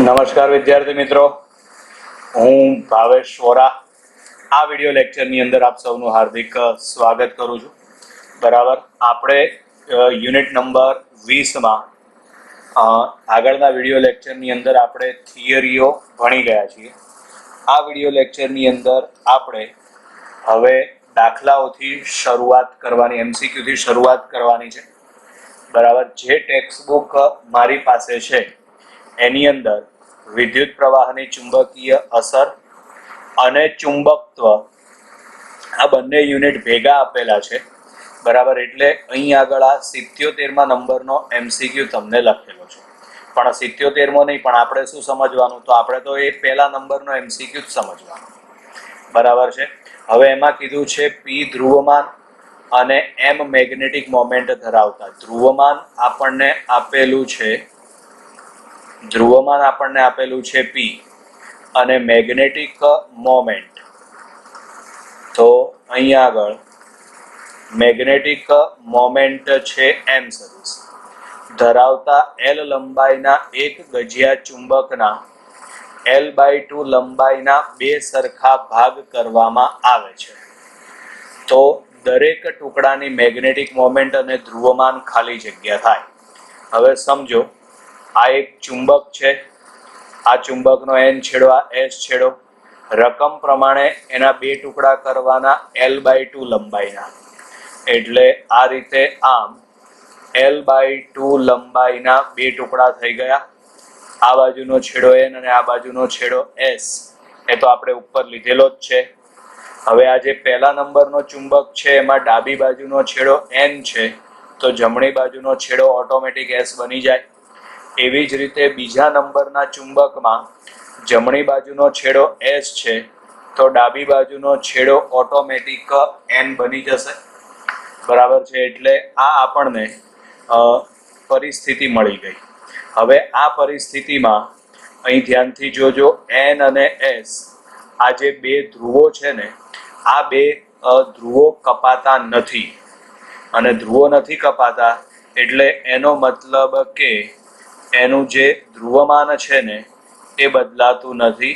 નમસ્કાર વિદ્યાર્થી મિત્રો, હું ભાવેશ વોરા આ વિડિયો લેક્ચરની અંદર આપ સૌનું હાર્દિક સ્વાગત કરું છું. બરાબર, આપણે યુનિટ નંબર 20માં આગળના વિડિયો લેક્ચરની અંદર આપણે થિયરીઓ ભણી ગયા છીએ. આ વિડિયો લેક્ચરની અંદર આપણે હવે દાખલાઓથી શરૂઆત કરવાની, MCQ થી શરૂઆત કરવાની છે. બરાબર, જે ટેક્સ્ટ બુક મારી પાસે છે એની અંદર વિદ્યુત પ્રવાહની ચુંબકીય અસર અને ચુંબકત્વ આ બંને યુનિટ ભેગા આપેલા છે. બરાબર, એટલે અહીં આગળ આ 77મા નંબરનો MCQ તમને લખેલો છે, પણ 77મો નહીં, પણ આપણે શું સમજવાનું, તો આપણે તો એ પહેલા નંબરનો MCQ જ સમજવાનો. બરાબર છે. હવે એમાં કીધું છે P ધ્રુવમાન અને M મેગ્નેટિક મોમેન્ટ ધરાવતા. ધ્રુવમાન આપણને આપેલું છે P અને મેગ્નેટિક મોમેન્ટ, તો અહીં આગળ મેગ્નેટિક મોમેન્ટ છે M સદિશ ધરાવતા L લંબાઈના એક ગજિયા ચુંબકના L/2 લંબાઈના બે સરખા ભાગ કરવામાં આવે છે. તો દરેક ટુકડાની મેગ્નેટિક મોમેન્ટ અને ધ્રુવમાન ખાલી જગ્યા થાય. હવે સમજો, આ એક ચુંબક છે, આ ચુંબકનો N છેડો, આ S છેડો. રકમ પ્રમાણે એના બે ટુકડા કરવાના L/2 લંબાઈના, એટલે આ રીતે આમ L/2 લંબાઈના બે ટુકડા થઈ ગયા. આ બાજુનો છેડો N અને આ બાજુનો છેડો S, એ તો આપણે ઉપર લીધેલો જ છે. હવે આ જે પહેલા નંબરનો ચુંબક છે એમાં ડાબી બાજુનો છેડો N છે, તો જમણી બાજુનો છેડો ઓટોમેટિક S બની જાય. એવી જ રીતે બીજા નંબરના ચુંબકમાં જમણી બાજુનો છેડો S છે, તો ડાબી બાજુનો છેડો ઓટોમેટિક N બની જશે. બરાબર છે, એટલે આ આપણને પરિસ્થિતિ મળી ગઈ. હવે આ પરિસ્થિતિમાં અહીં ધ્યાનથી જોજો, N અને S આ જે બે ધ્રુવો છે ને, આ બે ધ્રુવો કપાતા નથી, અને ધ્રુવો નથી કપાતા એટલે એનો મતલબ કે એનું જે ધ્રુવમાન છે ને એ બદલાતું નથી.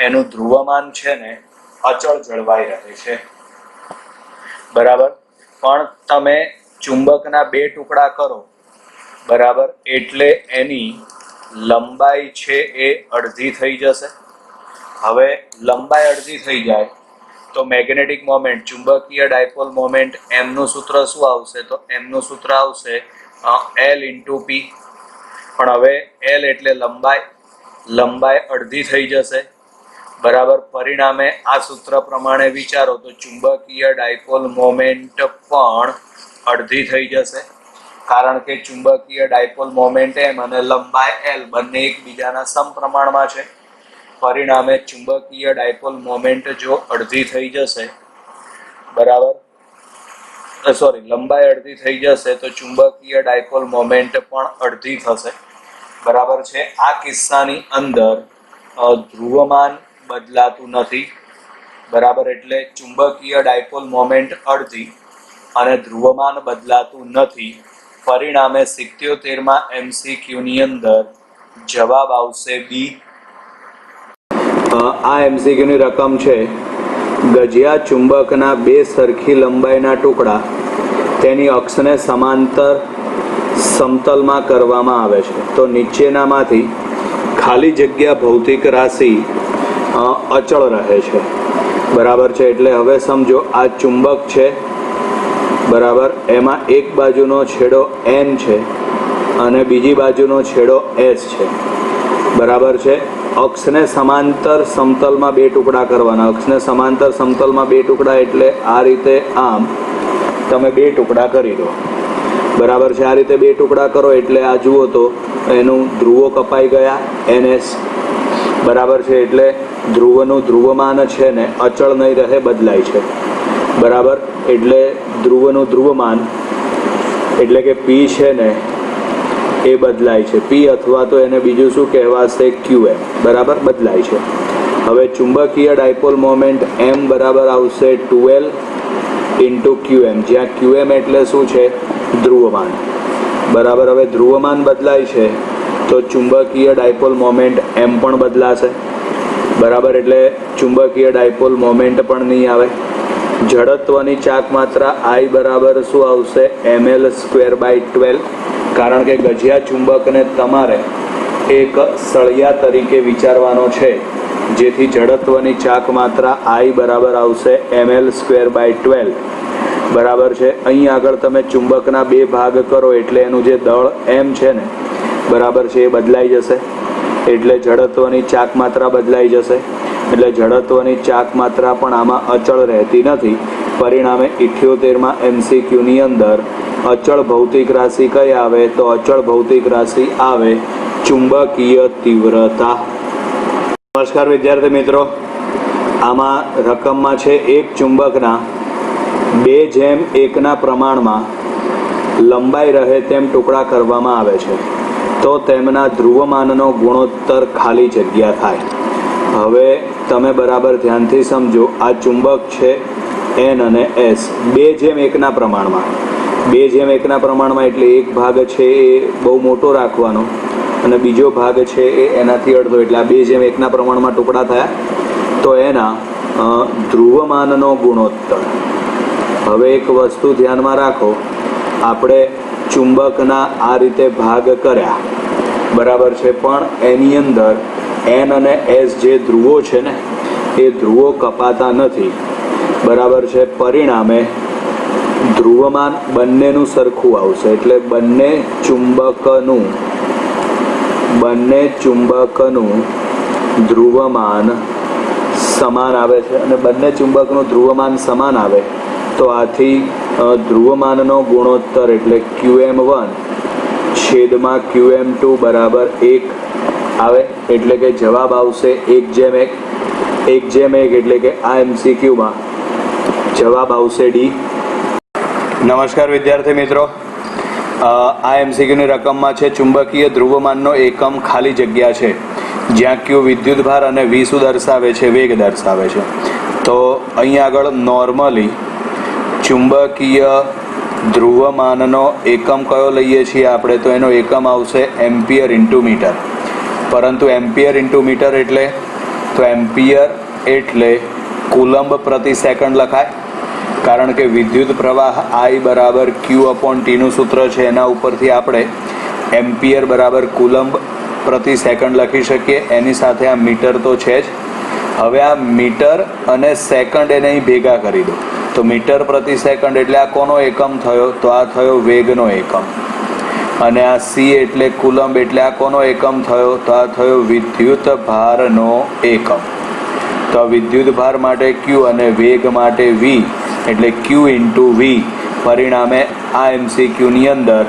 એનું ધ્રુવમાન છે ને અચળ જળવાઈ રહે છે. બરાબર, પણ તમે ચુંબકના બે ટુકડા કરો, બરાબર, એટલે એની લંબાઈ છે એ અડધી થઈ જશે. હવે લંબાઈ અડધી થઈ જાય તો મેગ્નેટિક મોમેન્ટ, ચુંબકીય ડાયપોલ મોમેન્ટ, એમનું સૂત્ર શું આવશે, તો એમનું સૂત્ર આવશે L × P. પણ હવે L એટલે લંબાઈ અડધી થઈ જશે. બરાબર, પરિણામે આ સૂત્ર પ્રમાણે વિચારો તો ચુંબકીય ડાયપોલ મોમેન્ટ પણ અડધી થઈ જશે, કારણ કે ચુંબકીય ડાયપોલ મોમેન્ટ M અને લંબાઈ L બંને એકબીજાના સમપ્રમાણમાં છે. પરિણામે ચુંબકીય ડાયપોલ મોમેન્ટ જો અડધી થઈ જશે, બરાબર, લંબાઈ અડધી થઈ જશે તો ચુંબકીય ડાયપોલ મોમેન્ટ પણ અડધી થશે. બરાબર છે. આ કિસ્સાની અંદર ધ્રુવમાન બદલાતું નથી. બરાબર, એટલે ચુંબકીય ડાયપોલ મોમેન્ટ અડધી અને ધ્રુવમાન બદલાતું નથી. પરિણામે 77મા MCQ ની અંદર જવાબ આવશે B. આ MCQ ની રકમ છે, ગજિયા ચુંબકના બે સરખી લંબાઈના ટુકડા તેની અક્ષને સમાંતર સમતલમાં કરવામાં આવે છે. તો નીચેનામાંથી ખાલી જગ્યા ભૌતિક રાશિ અચળ રહે છે. બરાબર છે, એટલે હવે સમજો, આ ચુંબક છે, બરાબર, એમાં એક બાજુનો છેડો N છે અને બીજી બાજુનો છેડો S છે. બરાબર છે. અક્ષને સમાંતર સમતલમાં બે ટુકડા કરવાના. અક્ષને સમાંતર સમતલમાં બે ટુકડા એટલે આ રીતે આમ તમે બે ટુકડા કરી દો. બરાબર છે, આ રીતે બે ટુકડા કરો એટલે આ જુઓ તો એનું ધ્રુવો કપાઈ ગયા, NS. બરાબર છે, એટલે ધ્રુવનું ધ્રુવમાન છે ને અચળ નહીં રહે, બદલાય છે. બરાબર, એટલે ધ્રુવનું ધ્રુવમાન એટલે કે P છે ને એ બદલાય છે. P અથવા તો એને બીજું શું કહેવાશે, QM. બરાબર, બદલાય છે. હવે ચુંબકીય ડાયપોલ મોમેન્ટ M બરાબર આવશે 2L × QM, જ્યાં QM એટલે શું છે, ધ્રુવમાન. બરાબર, હવે ધ્રુવમાન બદલાય છે તો ચુંબકીય ડાયપોલ મોમેન્ટ એમ પણ બદલાશે, બરાબર. એટલે ચુંબકીય ડાયપોલ મોમેન્ટ પણ નહીં આવે. જડત્વની ચાક માત્રા I બરાબર શું આવશે? ml²/12, કારણ કે ગજિયા ચુંબકને તમારે એક સળિયા તરીકે વિચારવાનો છે, જેથી જડત્વની ચાક માત્રા I બરાબર આવશે ml²/12, બરાબર છે. અહીં આગળ તમે ચુંબકના બે ભાગ કરો એટલે એનું જે દળ m છે ને, બરાબર છે, એ બદલાઈ જશે, એટલે જડત્વની ચાક માત્રા બદલાઈ જશે. એટલે જડત્વની ચાક માત્રા પણ આમાં અચળ રહેતી નથી. પરિણામે 78માં MCQની અંદર અચળ ભૌતિક રાશિ કઈ આવે? તો અચળ ભૌતિક રાશિ આવે ચુંબકીય તીવ્રતા. નમસ્કાર વિદ્યાર્થી મિત્રો, આમાં રકમમાં છે એક ચુંબકના 2:1 પ્રમાણમાં લંબાઈ રહે તેમ ટુકડા કરવામાં આવે છે, તો તેમના ધ્રુવમાનનો ગુણોત્તર ખાલી જગ્યા થાય. હવે તમે બરાબર ધ્યાનથી સમજો. આ ચુંબક છે N અને S 2:1 પ્રમાણમાં. 2:1 પ્રમાણમાં એટલે એક ભાગ છે એ બહુ મોટો રાખવાનો અને બીજો ભાગ છે એ એનાથી અડધો, એટલે આ 2:1 પ્રમાણમાં ટુકડા થયા, તો એના ધ્રુવમાનનો ગુણોત્તર. હવે એક વસ્તુ ધ્યાનમાં રાખો, આપણે ચુંબકના આ રીતે ભાગ કર્યા, બરાબર છે, પણ એની અંદર N અને S જે ધ્રુવો છે ને, એ ધ્રુવો કપાતા નથી, બરાબર છે. પરિણામે ધ્રુવમાન બંનેનું સરખું આવશે, એટલે બંને ચુંબકનું ધ્રુવમાન સમાન આવે છે. અને બંને ચુંબકનું ધ્રુવમાન સમાન આવે તો આથી ધ્રુવમાનનો ગુણોત્તર એટલે QM1/QM2 બરાબર 1 આવે. એટલે કે જવાબ આવશે 1:1. 1:1 એટલે કે આ MCQમાં જવાબ આવશે D. નમસ્કાર વિદ્યાર્થી મિત્રો, આ MCQની રકમમાં છે ચુંબકીય ધ્રુવમાનનો એકમ ખાલી જગ્યા છે, જ્યાં Q વિદ્યુતભાર અને V શું દર્શાવે છે? વેગ દર્શાવે છે. તો અહીં આગળ નોર્મલી ચુંબકીય ધ્રુવમાનનો એકમ કયો લઈએ છીએ આપણે? તો એનો એકમ આવશે એમ્પિયર ઇન્ટુ મીટર. પરંતુ એમ્પિયર ઇન્ટુ મીટર એટલે? તો એમ્પિયર એટલે કુલંબ પ્રતિ સેકન્ડ લખાય, કારણ કે વિદ્યુત પ્રવાહ I બરાબર Q/T નું સૂત્ર છે, એના ઉપરથી આપણે એમ્પિયર બરાબર કુલંબ પ્રતિ સેકન્ડ લખી શકીએ. એની સાથે આ મીટર તો છે જ. હવે આ મીટર અને સેકન્ડ એને અહીં ભેગા કરી દો, તો મીટર પ્રતિ સેકન્ડ એટલે આ કોનો એકમ થયો? તો આ થયો વેગનો એકમ. અને આ C એટલે કુલંબ એટલે આ કોનો એકમ થયો? તો આ થયો વિદ્યુત ભારનો એકમ. તો આ વિદ્યુત ભાર માટે Q અને વેગ માટે V એટલે Q × V. પરિણામે આ MCQની અંદર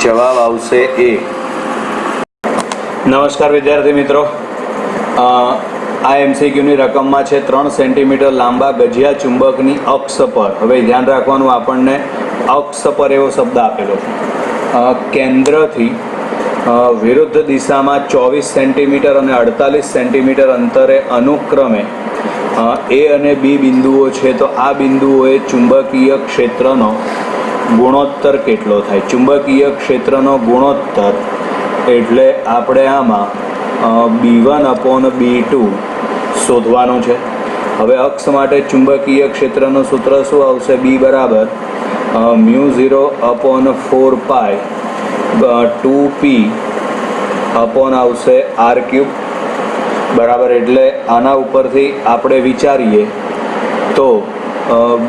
જવાબ આવશે A. નમસ્કાર વિદ્યાર્થી મિત્રો, આ MCQની રકમમાં છે 3 સેન્ટીમીટર લાંબા ગજિયા ચુંબકની અક્ષ પર. હવે ધ્યાન રાખવાનું, આપણને અક્ષ પર એવો શબ્દ આપેલો છે. કેન્દ્રથી વિરુદ્ધ દિશામાં 24 સેન્ટીમીટર અને 48 સેન્ટીમીટર અંતરે અનુક્રમે A અને B બિંદુઓ છે. તો આ બિંદુઓએ ચુંબકીય ક્ષેત્રનો ગુણોત્તર કેટલો થાય? ચુંબકીય ક્ષેત્રનો ગુણોત્તર એટલે આપણે આમાં B1/B2 શોધવાનું છે. હવે અક્ષ માટે ચુંબકીય ક્ષેત્રનું સૂત્ર શું આવશે? B બરાબર μ0/4π 2p આવશે r3, બરાબર. એટલે આના ઉપરથી આપણે વિચારીએ તો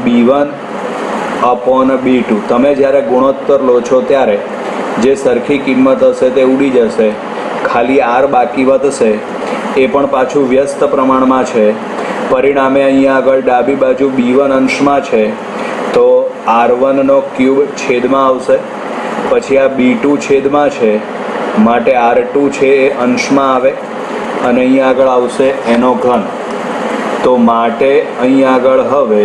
B1/B2 તમે જ્યારે ગુણોત્તર લો છો ત્યારે જે સરખી કિંમત હશે તે ઉડી જશે, ખાલી r બાકી વધશે, એ પણ પાછું વ્યસ્ત પ્રમાણમાં છે. પરિણામે અહીંયા આગળ ડાબી બાજુ B1 અંશમાં છે, તો r1 ક્યુબ છેદમાં આવશે. પછી આ B2 છેદમાં છે, માટે r2 છે એ અંશમાં આવે, અને અહીંયા આગળ આવશે એનો ઘન. તો માટે અહીંયા આગળ હવે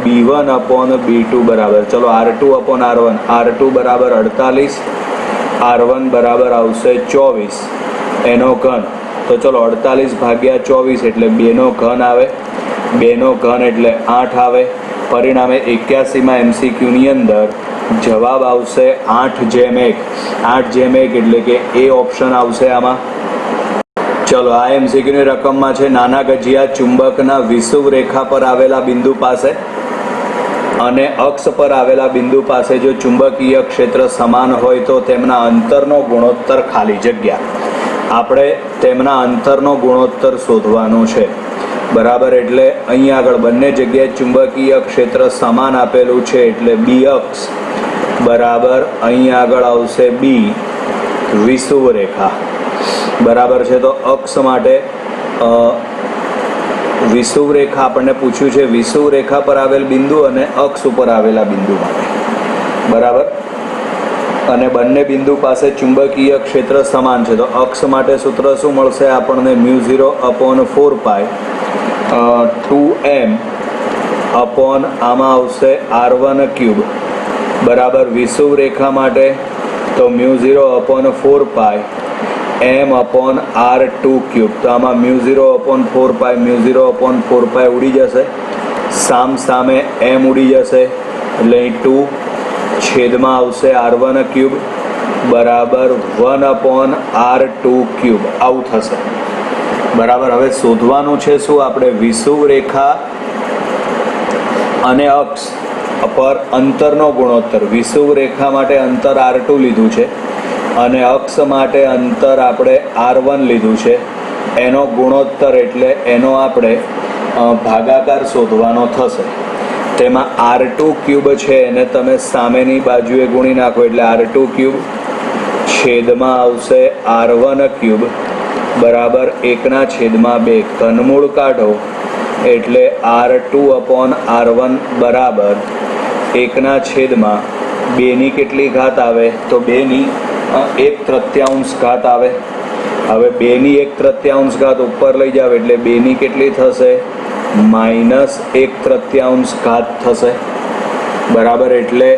B1/B2 બરાબર, ચલો r2/r1, r2 બરાબર 48, r1 બરાબર આવશે 24, એનો ઘન. તો ચલો 48/24 એટલે 2નો ઘન આવે, 2નો ઘન એટલે 8 આવે. પરિણામે 81માં MCQની અંદર જવાબ આવશે 8/1. 8/1 એટલે કે એ ઓપ્શન આવશે આમાં. ચલો, આ એમસીક્યુની રકમમાં છે નાના ગજિયા ચુંબકના વિષુવ રેખા પર આવેલા બિંદુ પાસે અને અક્ષ પર આવેલા બિંદુ પાસે જો ચુંબકીય ક્ષેત્ર સમાન હોય તો તેમના અંતરનો ગુણોત્તર ખાલી જગ્યા. આપણે તેમના અંતરનો ગુણોત્તર શોધવાનો છે. બરાબર, એટલે અહીં આગળ બંને જગ્યાએ ચુંબકીય ક્ષેત્ર સમાન આપેલું છે એટલે બી અક્ષ બરાબર અહીં આગળ આવશે બી વિષુવ રેખા. બરાબર છે, તો અક્ષ માટે વિષુવ રેખા આપણને પૂછ્યું છે, વિષુવ રેખા પર આવેલ બિંદુ અને અક્ષ ઉપર આવેલા બિંદુ માટે. બરાબર, અને બંને બિંદુ પાસે ચુંબકીય ક્ષેત્ર સમાન છે તો અક્ષ માટે સૂત્ર શું મળશે આપણને? μ0/4π 2m અપોન આમાં આવશે r1³ બરાબર. વિષુવ રેખા માટે તો μ0/4π m/r2³ તો આમાં μ0/4π μ0/4π ઉડી જશે, સામે m ઉડી જશે એટલે 2 છેદમાં આવશે r1³ બરાબર 1/r2³. આવું થશે. બરાબર, હવે શોધવાનું છે શું આપણે? વિષુવ રેખા અને અક્ષ પર અંતરનો ગુણોત્તર. વિષુવ રેખા માટે અંતર r2 લીધું છે અને અક્ષ માટે અંતર આપણે r1 લીધું છે. એનો ગુણોત્તર એટલે એનો આપણે ભાગાકાર શોધવાનો થશે. તેમાં r2³ છે એને તમે સામેની બાજુએ ગુણી નાખો એટલે r2³ છેદમાં આવશે r1³ બરાબર 1/2. ઘનમૂળ કાઢો એટલે r2/r1 બરાબર 1/2 કેટલી ઘાત આવે તો 2/1/3 ઘાત આવે. હવે 2/1/3 ઘાત ઉપર લઈ જાવ એટલે 2 કેટલી થશે? -1/3 ઘાત થશે. બરાબર, એટલે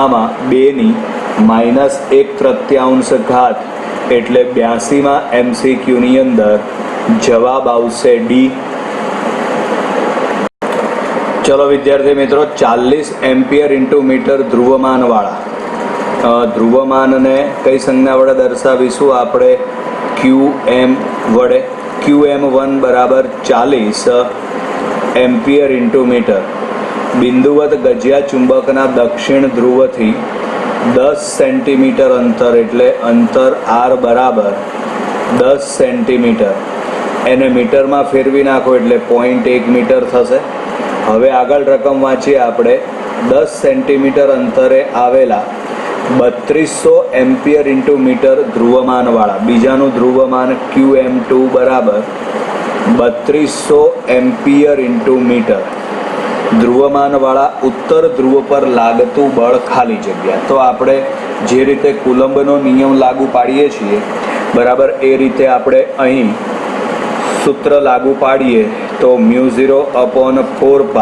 આમાં 2/-1/3 ઘાત એટલે 82માં એમસીક્યુની અંદર જવાબ આવશે ડી. ચલો વિદ્યાર્થી મિત્રો, 40 એમ્પિયર × મીટર ધ્રુવમાનને કઈ સંજ્ઞા વડે દર્શાવીશું આપણે? QM વડે. QM1 બરાબર 40 એમ્પિયર × મીટર. બિંદુવત ગજિયા ચુંબકના દક્ષિણ ધ્રુવથી 10 સેન્ટીમીટર અંતર એટલે અંતર r બરાબર 10 સેન્ટીમીટર. એને મીટરમાં ફેરવી નાખો એટલે 0.1 મીટર થશે. હવે આગળ રકમ વાંચીએ આપણે. 10 સેન્ટીમીટર અંતરે આવેલા 3200 એમ્પિયર × મીટર ધ્રુવમાનવાળા બીજાનું ધ્રુવમાન QM2 બરાબર 3200 એમ્પિયર × મીટર ધ્રુવમાનવાળા ઉત્તર ધ્રુવ પર લાગતું બળ ખાલી જગ્યા. તો આપણે જે રીતે કુલંબનો નિયમ લાગુ પાડીએ છીએ બરાબર એ રીતે આપણે અહીં સૂત્ર લાગુ પાડીએ તો μ0/4π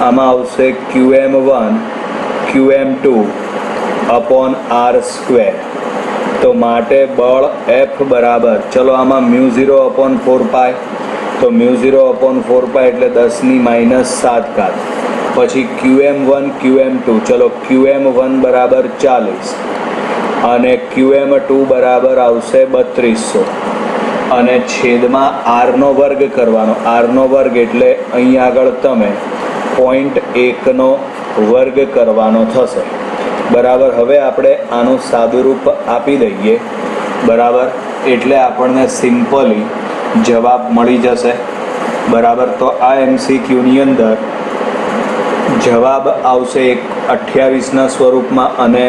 આમાં આવશે QM1 QM2/r². તો માટે બળ F બરાબર, ચલો આમાં μ0/4π તો μ0/4π એટલે 10⁻⁷ ઘાત. પછી QM1 QM2, ચલો QM1 બરાબર 40 અને QM2 બરાબર આવશે 3200 અને છેદમાં r² કરવાનો. r² એટલે અહીં આગળ તમે 0.1 કરવાનો થશે. બરાબર, હવે આપણે આનું સાદુરૂપ આપી દઈએ બરાબર, એટલે આપણને સિમ્પલી જવાબ મળી જશે. બરાબર, તો આ એમસીક્યુની અંદર જવાબ આવશે 28ના સ્વરૂપમાં અને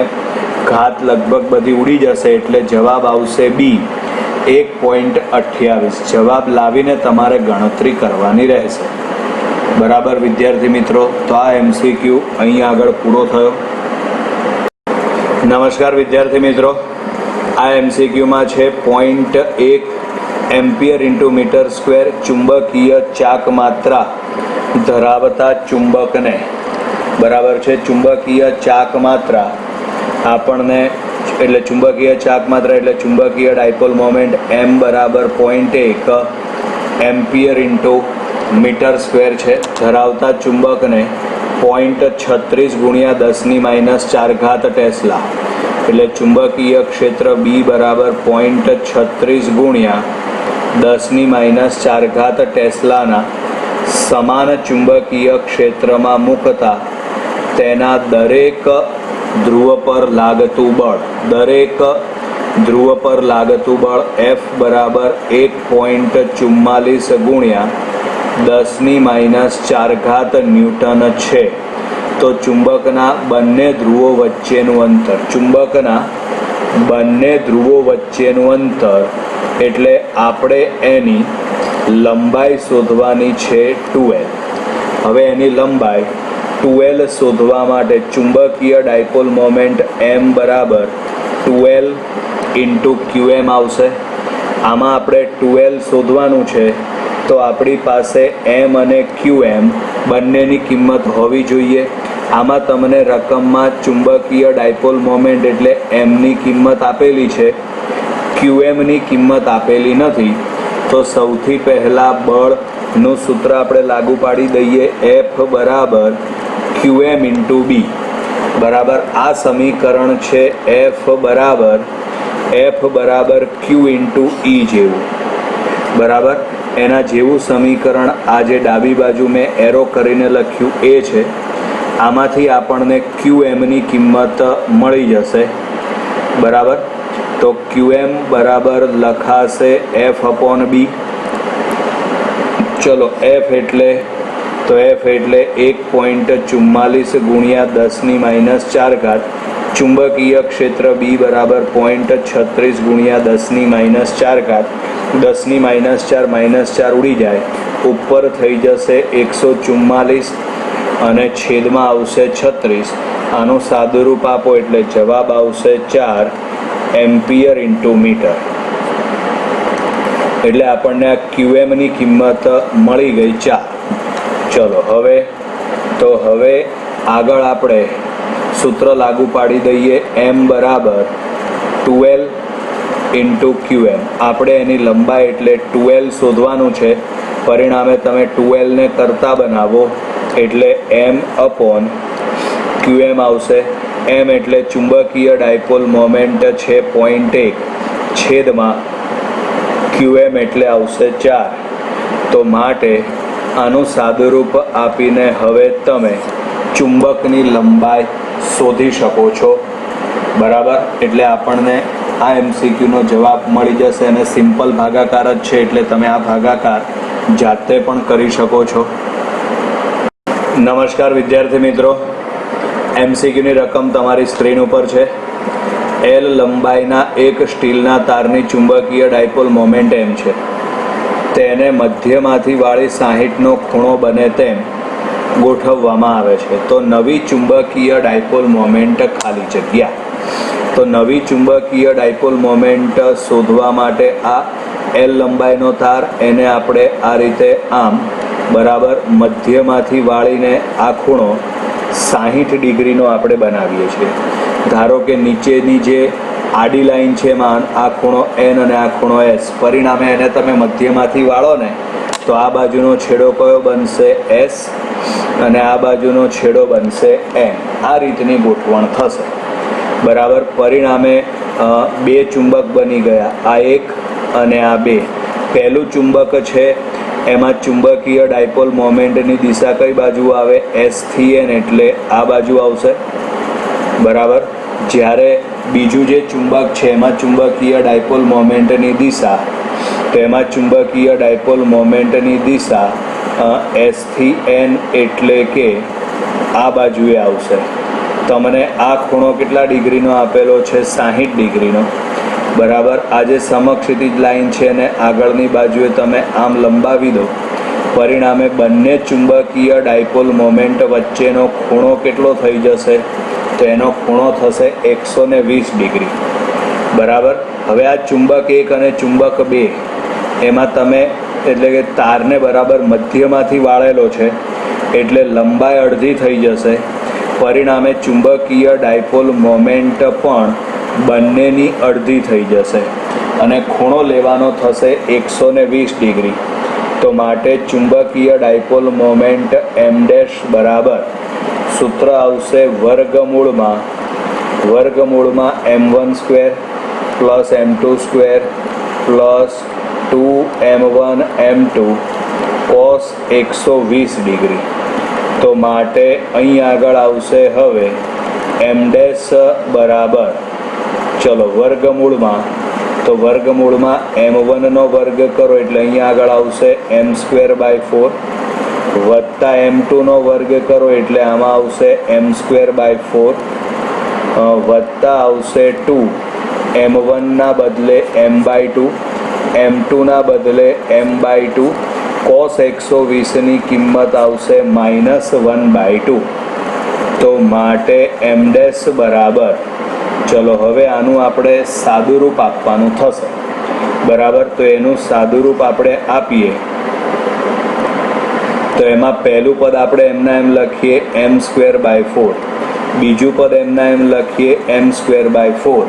ઘાત લગભગ બધી ઉડી જશે એટલે જવાબ આવશે બી 1.28. જવાબ લાવીને તમારે ગણતરી કરવાની રહેશે. બરાબર વિદ્યાર્થી મિત્રો, તો આ એમસીક્યુ અહીં આગળ પૂરો થયો. નમસ્કાર વિદ્યાર્થી મિત્રો, આ એમસીક્યુમાં છે 0.1 એમ્પિયર × મીટર² ચુંબકીય ચાક માત્રા ધરાવતા ચુંબકને બરાબર છે. ચુંબકીય ચાક માત્રા આપણને એટલે ચુંબકીય ચાક માત્રા એટલે ચુંબકીય ડાયપોલ મોમેન્ટ m બરાબર 0.1 એમ્પિયર × મીટર² છે ધરાવતા ચુંબકને 0.36 ગુણ્યા 10⁻⁴ ટેસ્લા, એટલે ચુંબકીય ક્ષેત્ર બી બરાબર 0.36 ગુણ્યા 10⁻⁴ ટેસ્લાના સમાન ચુંબકીય ક્ષેત્રમાં મૂકતા તેના દરેક ધ્રુવ પર લાગતું બળ F બરાબર 1.44 ગુણ્યા 10⁻⁴ ન્યૂટન છે. તો ચુંબકના બંને ધ્રુવો વચ્ચેનું અંતર એટલે આપણે એની લંબાઈ શોધવાની છે 2L. હવે એની લંબાઈ 2L શોધવા માટે ચુંબકીય ડાયપોલ મોમેન્ટ M બરાબર 2L ઇન્ટુ QM આવશે. આમાં આપણે 2L શોધવાનું છે, તો આપણી પાસે M અને QM બંનેની કિંમત હોવી જોઈએ. આમાં તમને રકમમાં ચુંબકીય ડાયપોલ મોમેન્ટ એટલે Mની કિંમત આપેલી છે, QMની કિંમત આપેલી નથી. તો સૌથી પહેલાં બળનું સૂત્ર આપણે લાગુ પાડી દઈએ, F બરાબર QM ઇન્ટુ B બરાબર. આ સમીકરણ છે F બરાબર Q ઇન્ટુ E જેવું બરાબર. એના જેવું સમીકરણ આ જે ડાબી બાજુ મેં એરો કરીને લખ્યું એ છે. આમાંથી આપણને QMની કિંમત મળી જશે બરાબર. તો QM બરાબર લખાશે F અપોન B. ચલો F એટલે 1.44 ગુણ્યા 10⁻⁴. ચુંબકીય ક્ષેત્ર બી બરાબર 0.36 ગુણ્યા 10⁻⁴. 10⁻⁴ ઉડી જાય, ઉપર થઈ જશે 144 અને છેદમાં આવશે 36. આનું સાદુરૂપ આપો એટલે જવાબ આવશે 4 એમ્પિયર ઇન્ટુ મીટર. એટલે આપણને આ QMની કિંમત મળી ગઈ 4. ચલો હવે આગળ આપણે સૂત્ર લાગુ પાડી દઈએ, M બરાબર 2L ઇન્ટુ QM. આપણે એની લંબાઈ એટલે 2L શોધવાનું છે. પરિણામે તમે 2Lને કરતા બનાવો એટલે M અપોન QM આવશે. M એટલે ચુંબકીય ડાયપોલ મોમેન્ટ છે 0.1, છેદમાં QM એટલે આવશે 4. તો માટે આનું સાદુરૂપ આપીને હવે તમે ચુંબકની લંબાઈ શોધી શકો છો બરાબર. એટલે આપણને આ MCQનો જવાબ મળી જશે અને સિમ્પલ ભાગાકાર જ છે, એટલે તમે આ ભાગાકાર જાતે પણ કરી શકો છો. નમસ્કાર વિદ્યાર્થી મિત્રો, MCQની રકમ તમારી સ્ક્રીન ઉપર છે. L લંબાઈના એક સ્ટીલના તારની ચુંબકીય ડાયપોલ મોમેન્ટ M છે. તેને મધ્યમાંથી વાળી 60નો ખૂણો બને તેમ ગોઠવવામાં આવે છે. તો નવી ચુંબકીય ડાયપોલ મોમેન્ટ ખાલી જગ્યા. તો નવી ચુંબકીય ડાયપોલ મોમેન્ટ શોધવા માટે આ L લંબાઈનો તાર એને આપણે આ રીતે આમ બરાબર મધ્યમાંથી વાળીને આ ખૂણો 60 ડિગ્રીનો આપણે બનાવીએ છીએ. ધારો કે નીચેની જે આડી લાઈન છે એમાં આ ખૂણો N અને આ ખૂણો S. પરિણામે એને તમે મધ્યમાંથી વાળો ને તો આ બાજુનો છેડો કયો બનશે? S અને આ બાજુનો છેડો બનશે N. આ રીતની ગોઠવણ થશે બરાબર. પરિણામે બે ચુંબક બની ગયા, આ એક અને આ બે. પહેલું ચુંબક છે એમાં ચુંબકીય ડાયપોલ મોમેન્ટની દિશા કઈ બાજુ આવે? S થી N, એટલે આ બાજુ આવશે બરાબર. જ્યારે બીજું જે ચુંબક છે એમાં ચુંબકીય ડાયપોલ મોમેન્ટની દિશા, તો એમાં ચુંબકીય ડાયપોલ મોમેન્ટની દિશા S થી N, એટલે કે આ બાજુએ આવશે. તમને આ ખૂણો કેટલા ડિગ્રીનો આપેલો છે? 60 ડિગ્રીનો બરાબર. આ જે સમક્ષિતિજ લાઈન છે ને આગળની બાજુએ તમે આમ લંબાવી દો. પરિણામે બંને ચુંબકીય ડાયપોલ મોમેન્ટ વચ્ચેનો ખૂણો કેટલો થઈ જશે? તો એનો ખૂણો થશે 120 ડિગ્રી બરાબર. હવે આ ચુંબક 1 અને ચુંબક 2 એમાં તમે એટલે કે તારને બરાબર મધ્યમાંથી વાળેલો છે, એટલે લંબાઈ અડધી થઈ જશે. પરિણામે ચુંબકીય ડાયપોલ મોમેન્ટ પણ બંનેની અડધી થઈ જશે અને ખૂણો લેવાનો થશે 120 ડિગ્રી. તો માટે ચુંબકીય ડાયપોલ મોમેન્ટ M' બરાબર સૂત્ર આવશે વર્ગમૂળમાં m1² plus m2² plus 2m1 m2 cos 120 degree. તો માટે અહીં આગળ આવશે હવે m ડેશ બરાબર, ચલો વર્ગમૂળમાં, તો વર્ગમૂળમાં m1 નો વર્ગ કરો એટલે અહીંયા આગળ આવશે m²/4 વત્તા m2 નો વર્ગ કરો એટલે આમાં આવશે m²/4 વત્તા આવશે 2 m1 ના બદલે m/2 m2 ના બદલે m/2 cos 120 ની કિંમત આવશે -1/2. તો માટે m ડેશ બરાબર, ચલો હવે આનું આપણે સાદુરૂપ આપવાનું થશે બરાબર. તો એનું સાદુરૂપ આપણે આપીએ તો એમાં પહેલું પદ આપણે એમના એમ લખીએ m²/4, બીજું પદ એમના એમ લખીએ m²/4.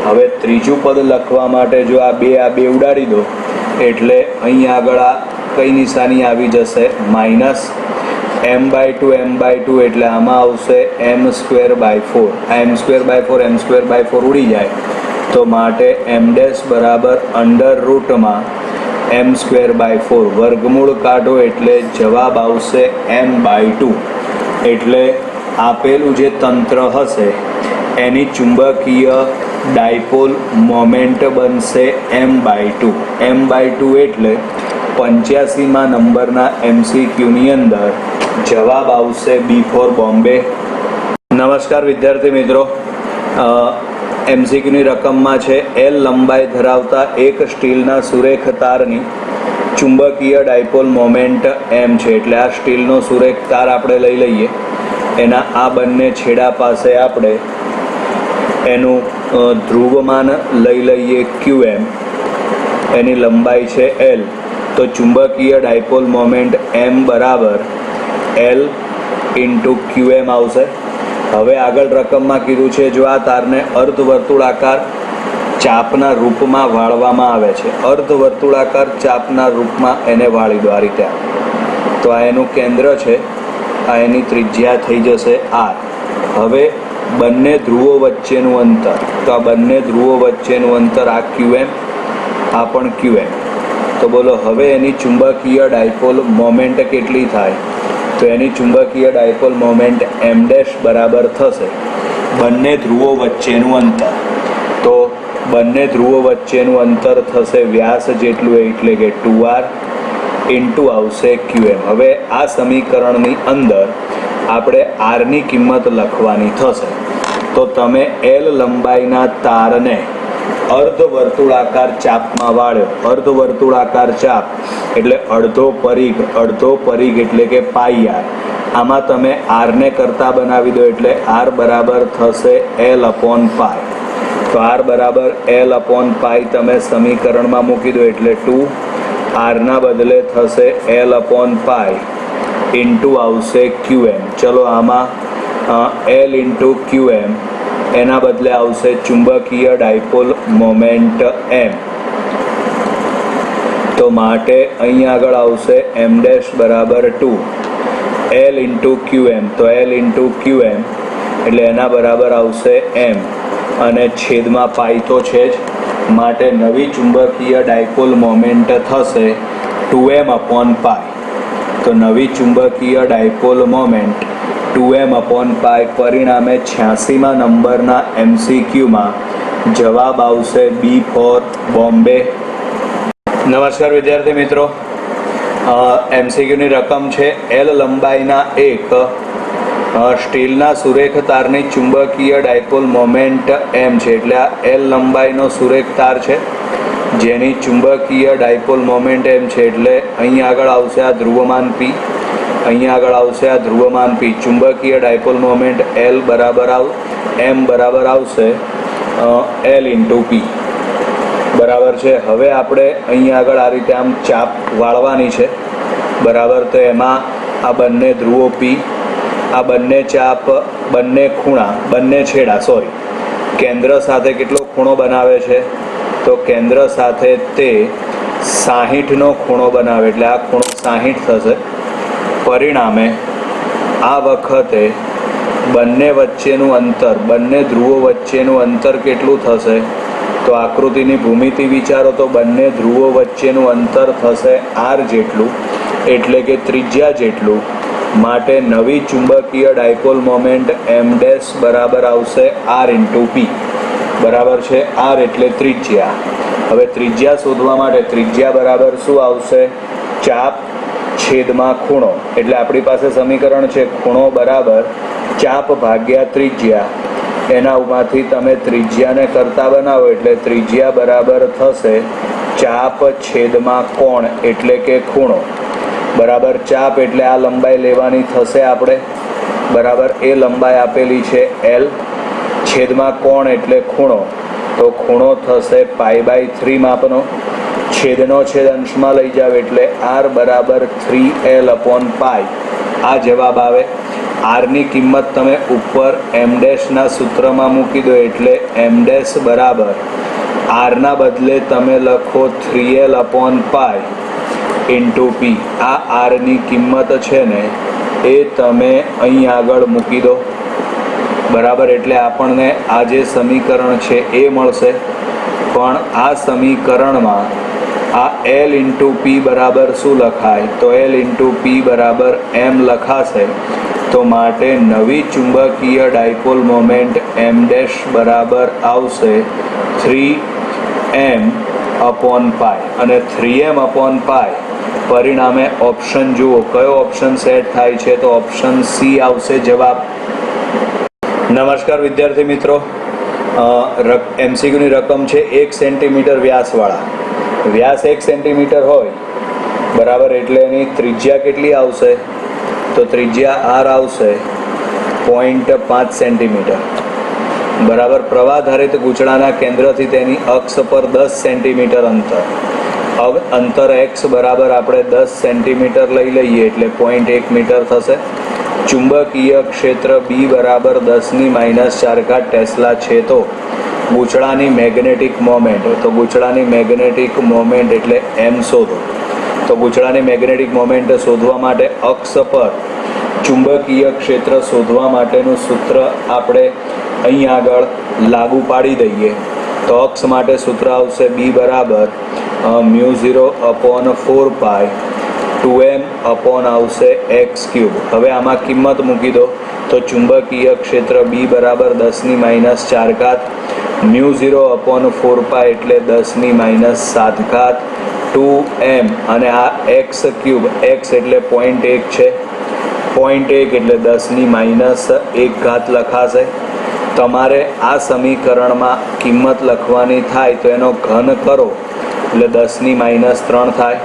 હવે ત્રીજું પદ લખવા માટે જો આ બે ઉડાડી દો એટલે અહીં આગળ આ કઈ નિશાની આવી જશે -m/2 એટલે આમાં આવશે m²/4. આ m²/4 ઉડી જાય તો માટે m ડેશ બરાબર √ m²/4 વર્ગમૂળ કાઢો એટલે જવાબ આવશે m/2. એટલે આપેલું જે તંત્ર હશે એની ચુંબકીય ડાયપોલ મોમેન્ટ બનશે m/2. m/2 એટલે 85મા નંબરના MCQની અંદર જવાબ આવશે B ફોર બોમ્બે. નમસ્કાર વિદ્યાર્થી મિત્રો, MCQની રકમમાં છે L લંબાઈ ધરાવતા એક સ્ટીલના સુરેખ તારની ચુંબકીય ડાયપોલ મોમેન્ટ m છે. એટલે આ સ્ટીલનો સુરેખ તાર આપણે લઈ લઈએ, એના આ બંને છેડા પાસે આપણે એનું ધ્રુવમાન લઈ લઈએ qm, એની લંબાઈ છે L. તો ચુંબકીય ડાયપોલ મોમેન્ટ m બરાબર L × qm આવશે. હવે આગળ રકમમાં કીધું છે જો આ તારને અર્ધવર્તુળાકાર ચાપના રૂપમાં વાળવામાં આવે છે, અર્ધવર્તુળાકાર ચાપના રૂપમાં એને વાળી દો આ રીતે. તો આ એનું કેન્દ્ર છે, આ એની ત્રિજ્યા થઈ જશે r. હવે બંને ધ્રુવો વચ્ચેનું અંતર, તો આ બંને ધ્રુવો વચ્ચેનું અંતર આ qm, આ પણ qm. તો બોલો હવે એની ચુંબકીય ડાયપોલ મોમેન્ટ કેટલી થાય? તો એની ચુંબકીય ડાયપોલ મોમેન્ટ m ડેશ બરાબર થશે બંને ધ્રુવો વચ્ચેનું અંતર. તો બંને ધ્રુવો વચ્ચેનું અંતર થશે વ્યાસ જેટલું, એટલે કે 2r × આવશે qm. હવે આ સમીકરણની અંદર આપણે r ની કિંમત લખવાની થશે. તો તમે L લંબાઈના તારને અર્ધવર્તુળાકાર ચાપમાં વાળ્યો. અર્ધવર્તુળાકાર ચાપ એટલે અડધો પરિઘ એટલે કે πr. આમાં તમે r ને કરતા બનાવી દો એટલે r બરાબર થશે L/π. તો r બરાબર L/π તમે સમીકરણમાં મૂકી દો એટલે 2r ના બદલે થશે L/π × આવશે qm. ચલો આમાં L × qm એના બદલે આવશે ચુંબકીય ડાયપોલ મોમેન્ટ m. તો માટે અહીં આગળ આવશે m ડેશ બરાબર 2 L × qm. તો L × qm એટલે એના બરાબર આવશે m અને છેદમાં પાઈ તો છે જ, માટે નવી ચુંબકીય ડાયપોલ મોમેન્ટ થશે 2m/π. તો નવી ચુંબકીય ડાયપોલ મોમેન્ટ 2m/π. પરિણામે 86મા નંબરના MCQમાં જવાબ આવશે B ફોર બોમ્બે. નમસ્કાર વિદ્યાર્થી મિત્રો, MCQની રકમ છે L લંબાઈના એક સ્ટીલના સુરેખ તારની ચુંબકીય ડાયપોલ મોમેન્ટ m છે. એટલે આ L લંબાઈનો સુરેખ તાર છે જેની ચુંબકીય ડાયપોલ મોમેન્ટ m છે. એટલે અહીં આગળ આવશે આ ધ્રુવમાન p, અહીં આગળ આવશે આ ધ્રુવમાન p. ચુંબકીય ડાયપોલ મોમેન્ટ m બરાબર આવશે L × p બરાબર છે. હવે આપણે અહીં આગળ આ રીતે આમ ચાપ વાળવાની છે બરાબર. તો એમાં આ બંને ધ્રુવો p, આ બંને ચાપ, બંને ખૂણા, બંને છેડા કેન્દ્ર સાથે કેટલો ખૂણો બનાવે છે? તો કેન્દ્ર સાથે તે 60નો ખૂણો બનાવે. એટલે આ ખૂણો 60 થશે. પરિણામે આ વખતે બંને વચ્ચેનું અંતર, બંને ધ્રુવો વચ્ચેનું અંતર કેટલું થશે? તો આકૃતિની ભૂમિતિ વિચારો તો બંને ધ્રુવો વચ્ચેનું અંતર થશે r જેટલું, એટલે કે ત્રિજ્યા જેટલું. માટે નવી ચુંબકીય ડાયપોલ મોમેન્ટ m ડેશ બરાબર આવશે r ઇન્ટુ p. બરાબર છે? r એટલે ત્રિજ્યા. હવે ત્રિજ્યા શોધવા માટે ત્રિજ્યા બરાબર શું આવશે? ચાપ છેદમાં ખૂણો. એટલે આપણી પાસે સમીકરણ છે ખૂણો બરાબર ચાપ ભાગ્યા ત્રિજ્યા. એનામાંથી તમે ત્રિજ્યાને કરતા બનાવો એટલે ત્રિજ્યા બરાબર થશે ચાપ છેદમાં કોણ એટલે કે ખૂણો. બરાબર, ચાપ એટલે આ લંબાઈ લેવાની થશે આપણે. બરાબર, એ લંબાઈ આપેલી છે L. છેદમાં કોણ એટલે ખૂણો, તો ખૂણો થશે π/3 માપનો. છેદનો છેદ અંશમાં લઈ જાવ એટલે r બરાબર 3l/π. આ જવાબ આવે. આરની કિંમત તમે ઉપર m ડેશના સૂત્રમાં મૂકી દો એટલે m ડેશ બરાબર આરના બદલે તમે લખો 3l/π ઇન્ટુ p. આ આરની કિંમત છે ને એ તમે અહીં આગળ મૂકી દો. બરાબર, એટલે આપણને આ જે સમીકરણ છે એ મળશે. પણ આ સમીકરણમાં આ l ઇન્ટુ p બરાબર શું લખાય? તો l ઇન્ટુ p બરાબર m લખાશે. તો માટે નવી ચુંબકીય ડાયપોલ મોમેન્ટ m ડેશ બરાબર આવશે 3m/π. અને 3m/π પરિણામે ઓપ્શન જુઓ કયો ઓપ્શન સેટ થાય છે? તો ઓપ્શન સી આવશે જવાબ. નમસ્કાર વિદ્યાર્થી મિત્રો, એમસીક્યુની રકમ છે 1 સેન્ટીમીટર વ્યાસવાળા. વ્યાસ 1 સેન્ટીમીટર હોય બરાબર, એટલે એની ત્રિજ્યા કેટલી આવશે? તો ત્રિજ્યા r આવશે 0.5 સેન્ટીમીટર. બરાબર, પ્રવાહધારિત ગૂંચળાના કેન્દ્રથી તેની અક્ષ પર 10 સેન્ટીમીટર અંતર x બરાબર આપણે 10 સેન્ટીમીટર લઈ લઈએ એટલે 0.1 મીટર થશે. ચુંબકીય ક્ષેત્ર b બરાબર 10⁻⁴ ટેસ્લા છે. તો ગૂંચળાની મેગ્નેટિક મોમેન્ટ, તો ગૂંચળાની મેગ્નેટિક મોમેન્ટ એટલે m શોધો. તો ગૂંચળાની મેગ્નેટિક મોમેન્ટ શોધવા માટે અક્ષ પર ચુંબકીય ક્ષેત્ર શોધવા માટેનું સૂત્ર આપણે અહીં આગળ લાગુ પાડી દઈએ. તો અક્ષ માટે સૂત્ર આવશે b બરાબર μ0/4π 2m આવશે x³. હવે આમાં કિંમત મૂકી દો તો ચુંબકીય ક્ષેત્ર b બરાબર 10⁻⁴ μ0/4π એટલે 10⁻⁷ 2m અને આ x³ x એટલે 0.1 છે. 0.1 એટલે 10⁻1 લખાશે. તમારે આ સમીકરણમાં કિંમત લખવાની થાય તો એનો ઘન કરો એટલે 10⁻³ થાય.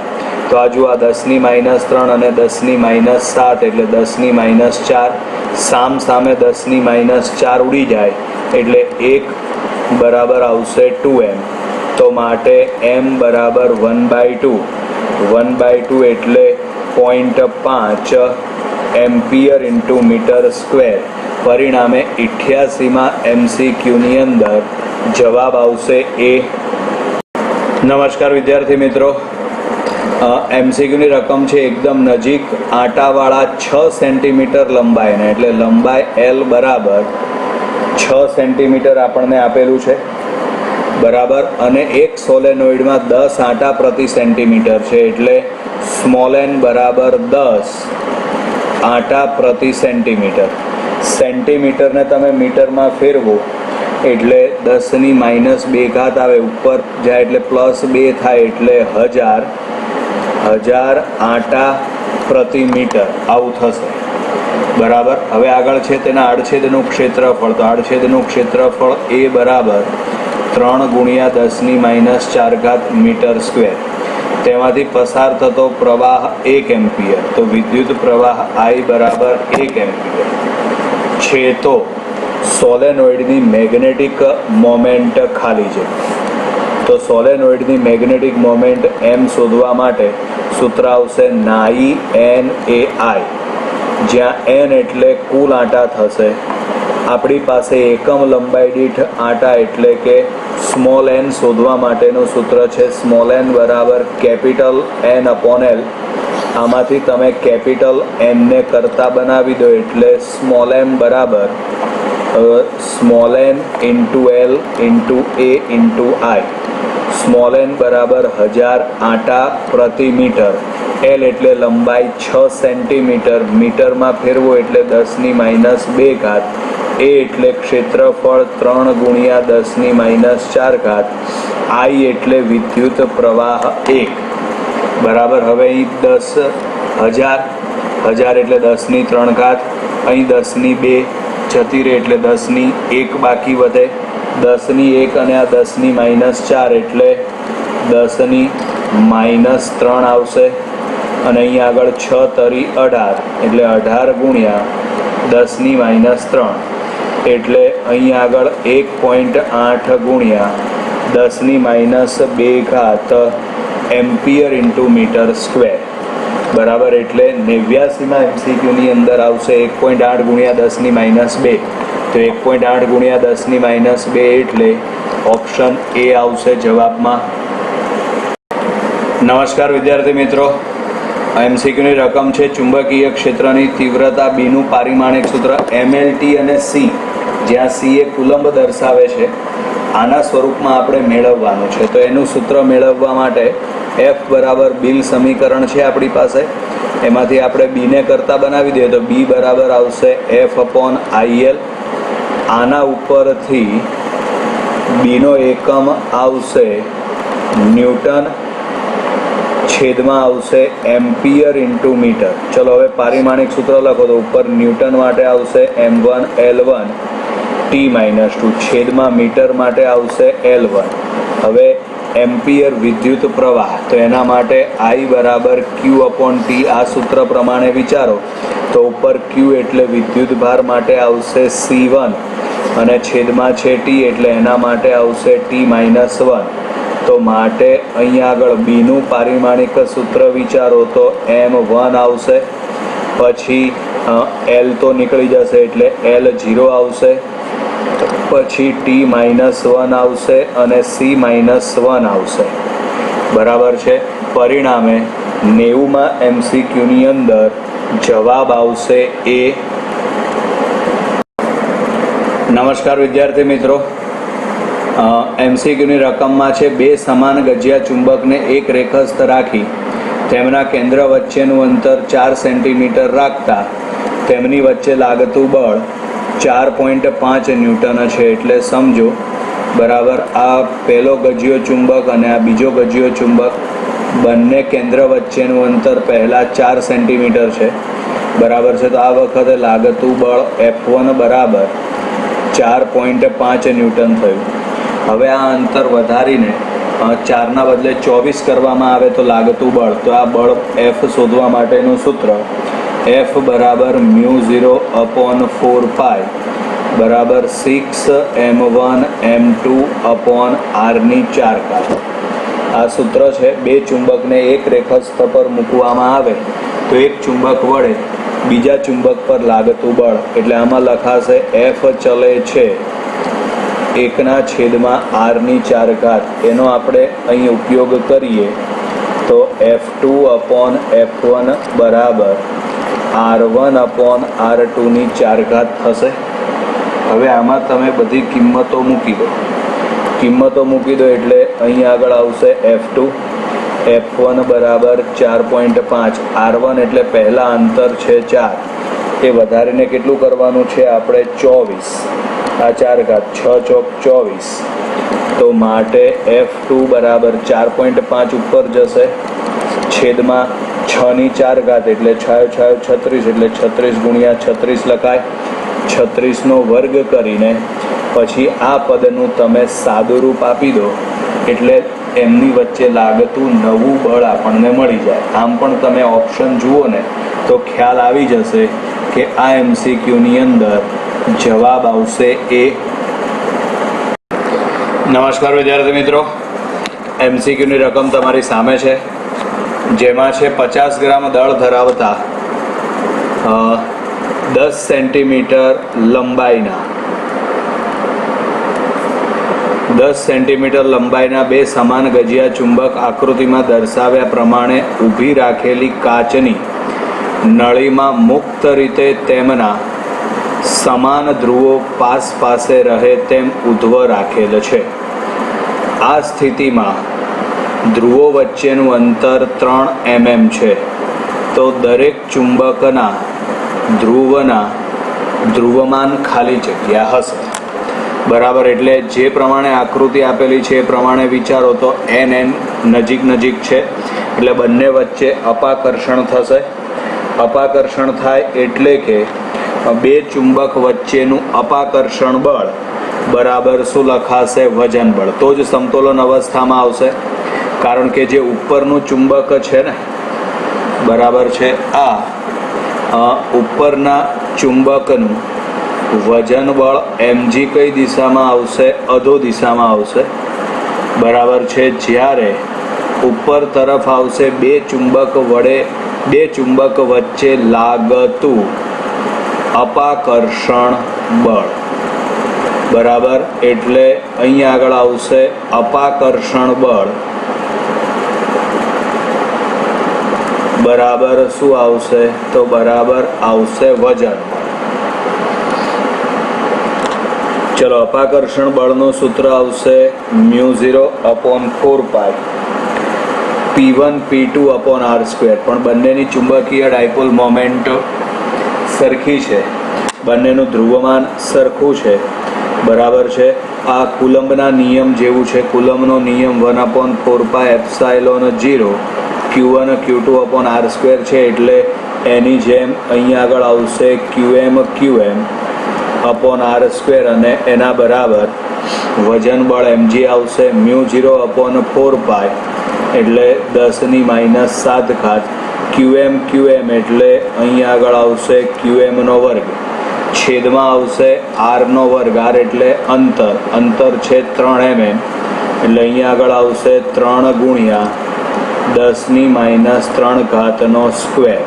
તો આ જુઓ, આ 10⁻³ અને 10⁻7 એટલે 10⁻4. સામ સામે 10⁻4 ઉડી જાય એટલે 1 બરાબર આવશે 2m. તો માટે m બરાબર 1/2. 1/2 એટલે 0.5 એમ્પિયર ઇન્ટુ મીટર સ્ક્વેર. પરિણામે 88માં MCQની અંદર જવાબ આવશે એ. નમસ્કાર વિદ્યાર્થી મિત્રો, MCQની રકમ છે એકદમ નજીક આંટાવાળા 6 સેન્ટીમીટર લંબાઈને, એટલે લંબાઈ L બરાબર 6 સેન્ટીમીટર આપણને આપેલું છે. બરાબર, અને એક સોલેનોઇડમાં 10 આંટા પ્રતિ સેન્ટીમીટર છે, એટલે સ્મોલ n બરાબર 10 આંટા પ્રતિ સેન્ટીમીટર. સેન્ટીમીટરને તમે મીટરમાં ફેરવો એટલે 10⁻² આવે, ઉપર જાય એટલે +2 થાય એટલે 1000 આંટા પ્રતિ મીટર આવું થશે. બરાબર, હવે આગળ છે તેના આડછેદનું ક્ષેત્રફળ. તો આડછેદનું ક્ષેત્રફળ એ બરાબર 3 × 10⁻⁴ મીટર સ્ક્વેર. તેમાંથી પસાર થતો પ્રવાહ 1 એમ્પિયર. તો વિદ્યુત પ્રવાહ I બરાબર 1 એમ્પિયર છે. તો સોલેનોઇડની મેગ્નેટિક મોમેન્ટ ખાલી છે. તો સોલેનોઇડની મેગ્નેટિક મોમેન્ટ m શોધવા માટે સૂત્ર આવશે નાઈ NAI, જ્યાં n એટલે કુલ આંટા થશે. આપણી પાસે એકમ લંબાઈ દીઠ આંટા એટલે કે સ્મોલ n શોધવા માટેનું સૂત્ર છે સ્મોલ n બરાબર કેપિટલ N/L આમાંથી તમે કેપિટલ એનને કરતા બનાવી દો એટલે સ્મોલ એમ બરાબર small N into L into A into I. Small N બરાબર 1000 આંટા પ્રતિ મીટર. એલ એટલે લંબાઈ 6 સેન્ટીમીટર. મીટરમાં ફેરવો એટલે 10⁻². એ એટલે ક્ષેત્રફળ 3 × 10⁻⁴. આઈ એટલે વિદ્યુત પ્રવાહ 1 બરાબર. હવે અહીં 10,000 એટલે 10⁻³ અહીં 10⁻² જતી રહે એટલે 10⁻1 બાકી વધે. 10⁻1 અને આ 10⁻⁴ એટલે 10⁻³ આવશે. અને અહીં આગળ 6 તરી 18 એટલે 18 × 10⁻³ એટલે અહીં આગળ 1.8 × 10⁻² એમ્પિયર ઇન્ટુ મીટર સ્ક્વેર બરાબર. એટલે 89માં MCQની અંદર આવશે 1.8 × 10⁻². તો 1.8 × 10⁻² એટલે ઓપ્શન એ આવશે જવાબમાં. નમસ્કાર વિદ્યાર્થી મિત્રો, MCQની રકમ છે ચુંબકીય ક્ષેત્રની તીવ્રતા બીનું પારિમાણિક સૂત્ર MLT અને C, જ્યાં C એ કુલંબ દર્શાવે છે, આના સ્વરૂપમાં આપણે મેળવવાનું છે. તો એનું સૂત્ર મેળવવા માટે F બરાબર બિલ સમીકરણ છે આપણી પાસે, એમાંથી આપણે બીને કરતા બનાવી દઈએ તો B બરાબર આવશે F/IL. આના ઉપરથી બીનો એકમ આવશે ન્યૂટન, છેદમાં આવશે એમ્પિયર ઇન્ટુ મીટર. ચલો હવે પારિમાણિક સૂત્ર લખો તો ઉપર ન્યૂટન માટે આવશે M1 L1 T-2, છેદમાં મીટર માટે આવશે L1. હવે એમ્પિયર વિદ્યુત પ્રવાહ, તો એના માટે I બરાબર Q/T. આ સૂત્ર પ્રમાણે વિચારો તો ઉપર Q એટલે વિદ્યુત ભાર માટે આવશે C1 અને છેદમાં છે T એટલે એના માટે આવશે T-1. તો માટે અહીંયા આગળ બીનું પારિમાણિક સૂત્ર વિચારો તો M1 આવશે, પછી L તો નીકળી જશે એટલે L0 આવશે, પછી T-1 આવશે અને C-1 આવશે બરાબર છે. પરિણામે 90માં MCQની અંદર જવાબ આવશે એ. નમસ્કાર વિદ્યાર્થી મિત્રો, MCQની રકમમાં છે બે સમાન ગજિયા ચુંબકને એક રેખસ્થ રાખી તેમના કેન્દ્ર વચ્ચેનું અંતર 4 સેન્ટીમીટર રાખતા તેમની વચ્ચે લાગતું બળ 4.5 ન્યૂટન છે. એટલે સમજો બરાબર આ પહેલો ગજિયો ચુંબક અને આ બીજો ગજિયો ચુંબક, બંને કેન્દ્ર વચ્ચેનું અંતર પહેલાં 4 સેન્ટીમીટર છે બરાબર છે. તો આ વખતે લાગતું બળ F1 બરાબર 4.5 ન્યૂટન થયું. હવે આ અંતર વધારીને 4ના બદલે 24 કરવામાં આવે તો લાગતું બળ, તો આ બળ F શોધવા માટેનું સૂત્ર F બરાબર μ0/4π બરાબર 6m1m2/r². આ સૂત્ર છે. બે ચુંબકને એક રેખસ્થ પર મૂકવામાં આવે તો એક ચુંબક વડે બીજા ચુંબક પર લાગતું બળ, એટલે આમાં લખાશે F ચલે છે 1/r². એનો આપણે અહીં ઉપયોગ કરીએ તો F2/F1 બરાબર R1/R2² થશે. હવે આમાં તમે બધી કિંમતો મૂકી દો એટલે અહીં આગળ આવશે F2, F1 બરાબર 4.5, R1 એટલે પહેલા અંતર છે 4, એ વધારીને કેટલું કરવાનું છે આપણે 24, 6 ચોક 24. તો માટે F2 બરાબર 4.5 ઉપર જશે, છેદમાં 6⁴ એટલે 6 36 એટલે 36 × 36 લખાય. 36નો વર્ગ કરીને પછી આ પદનું તમે સાદુરૂપ આપી દો એટલે એમની વચ્ચે લાગતું નવું બળ આપણને મળી જાય. આમ પણ તમે ઓપ્શન જુઓ ને તો ખ્યાલ આવી જશે કે આ MCQની અંદર જવાબ આવશે એ. નમસ્કાર વિદ્યાર્થી મિત્રો, MCQની રકમ તમારી સામે છે, જેમાં છે 50 ગ્રામ દળ ધરાવતા 10 સેન્ટીમીટર લંબાઈના 10 સેન્ટીમીટર લંબાઈના બે સમાન ગજિયા ચુંબક આકૃતિમાં દર્શાવ્યા પ્રમાણે ઊભી રાખેલી કાચની નળીમાં મુક્ત રીતે તેમના સમાન ધ્રુવો પાસે રહે તેમ ઉધ્વ રાખેલ છે. આ સ્થિતિમાં ધ્રુવો વચ્ચેનું અંતર 3 mm છે. તો દરેક ચુંબકના ધ્રુવના ધ્રુવમાન ખાલી જગ્યા હશે. બરાબર. એટલે જે પ્રમાણે આકૃતિ આપેલી છે એ પ્રમાણે વિચારો તો n નજીક છે એટલે બંને વચ્ચે અપાકર્ષણ થશે. અપાકર્ષણ થાય એટલે કે બે ચુંબક વચ્ચેનું અપાકર્ષણ બળ બરાબર શું લખાશે? વજન બળ. તો જ સમતોલન અવસ્થામાં આવશે. કારણ કે જે ઉપરનું ચુંબક છે ને, બરાબર છે, આ ઉપરના ચુંબકનું વજન બળ mg કઈ દિશામાં આવશે? અધો દિશામાં આવશે. બરાબર છે. જ્યારે ઉપર તરફ આવશે બે ચુંબક વચ્ચે લાગતું અપાકર્ષણ બળ. બરાબર. એટલે અહીંયા આગળ આવશે અપાકર્ષણ બળ બરાબર શું આવશે? તો બરાબર આવશે વજન. ચલો, અપાકર્ષણ બળનું સૂત્ર આવશે μ0/4π P1 P2/r². પણ બંનેની ચુંબકીય ડાયપોલ મોમેન્ટ સરખી છે, બંનેનું ધ્રુવમાન સરખું છે. બરાબર છે. આ કુલમ્બના નિયમ જેવું છે. કુલમ્બનો નિયમ 1/4πε0 Q1 Q2/r² છે. એટલે એની જેમ અહીંયા આગળ આવશે QM/r² અને એના બરાબર વજન બળ mg આવશે μ0/4π એટલે 10⁻⁷ QM એટલે અહીંયા આગળ આવશે QM², છેદમાં આવશે r². r એટલે અંતર છે 3 mm એટલે અહીંયા આગળ આવશે 3 × 10⁻³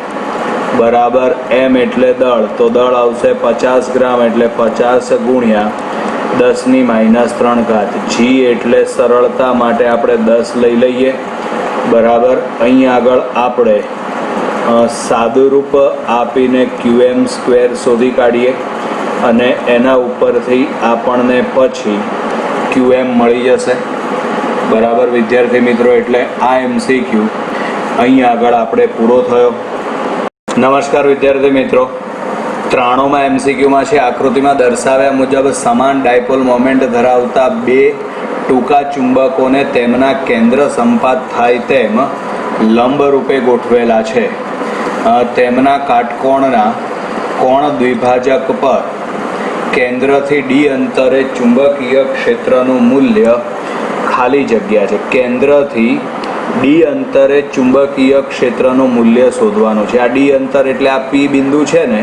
બરાબર. m એટલે દળ, તો દળ આવશે 50 ગ્રામ એટલે 50 × 10⁻³ g એટલે સરળતા માટે આપણે 10 લઈ લઈએ. બરાબર. અહીંયા આગળ આપણે સાદુરૂપ આપીને QM² શોધી કાઢીએ અને એના ઉપરથી આપણને પછી QM મળી જશે. બરાબર વિદ્યાર્થી મિત્રો. એટલે આ MCQ અહીંયા આગળ આપણે પૂરો થયો. નમસ્કાર વિદ્યાર્થી મિત્રો. 93માં MCQમાં છે આકૃતિમાં દર્શાવ્યા મુજબ સમાન ડાયપોલ મોમેન્ટ ધરાવતા બે ટૂંકા ચુંબકોને તેમના કેન્દ્ર સંપાત થાય તેમ લંબ રૂપે ગોઠવેલા છે. તેમના કાટકોણના કોણ દ્વિભાજક પર કેન્દ્રથી d અંતરે ચુંબકીય ક્ષેત્રનું મૂલ્ય ખાલી જગ્યા છે. કેન્દ્રથી d અંતરે ચુંબકીય ક્ષેત્રનું મૂલ્ય શોધવાનું છે. આ d અંતર એટલે આ P બિંદુ છે ને,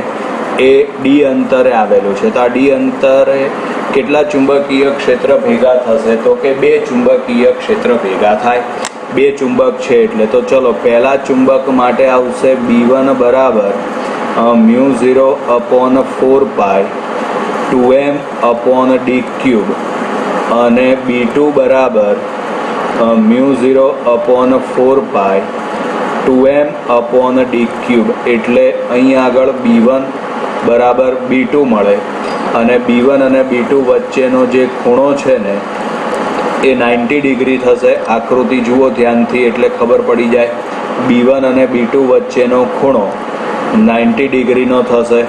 એ d અંતરે આવેલું છે. તો આ d અંતરે કેટલા ચુંબકીય ક્ષેત્ર ભેગા થશે? તો કે બે ચુંબકીય ક્ષેત્ર ભેગા થાય. બે ચુંબક છે એટલે. તો ચલો, પહેલા ચુંબક માટે આવશે B1 બરાબર μ0/4π 2m/d³ અને B2 બરાબર μ0/4π 2m/d³. એટલે અહીંયા આગળ B1 બરાબર B2 મળે અને B1 અને B2 વચ્ચેનો જે ખૂણો છે ને એ 90 ડિગ્રી થશે. આકૃતિ જુઓ ધ્યાનથી એટલે ખબર પડી જાય. B1 અને B2 વચ્ચેનો ખૂણો 90 ડિગ્રીનો થશે.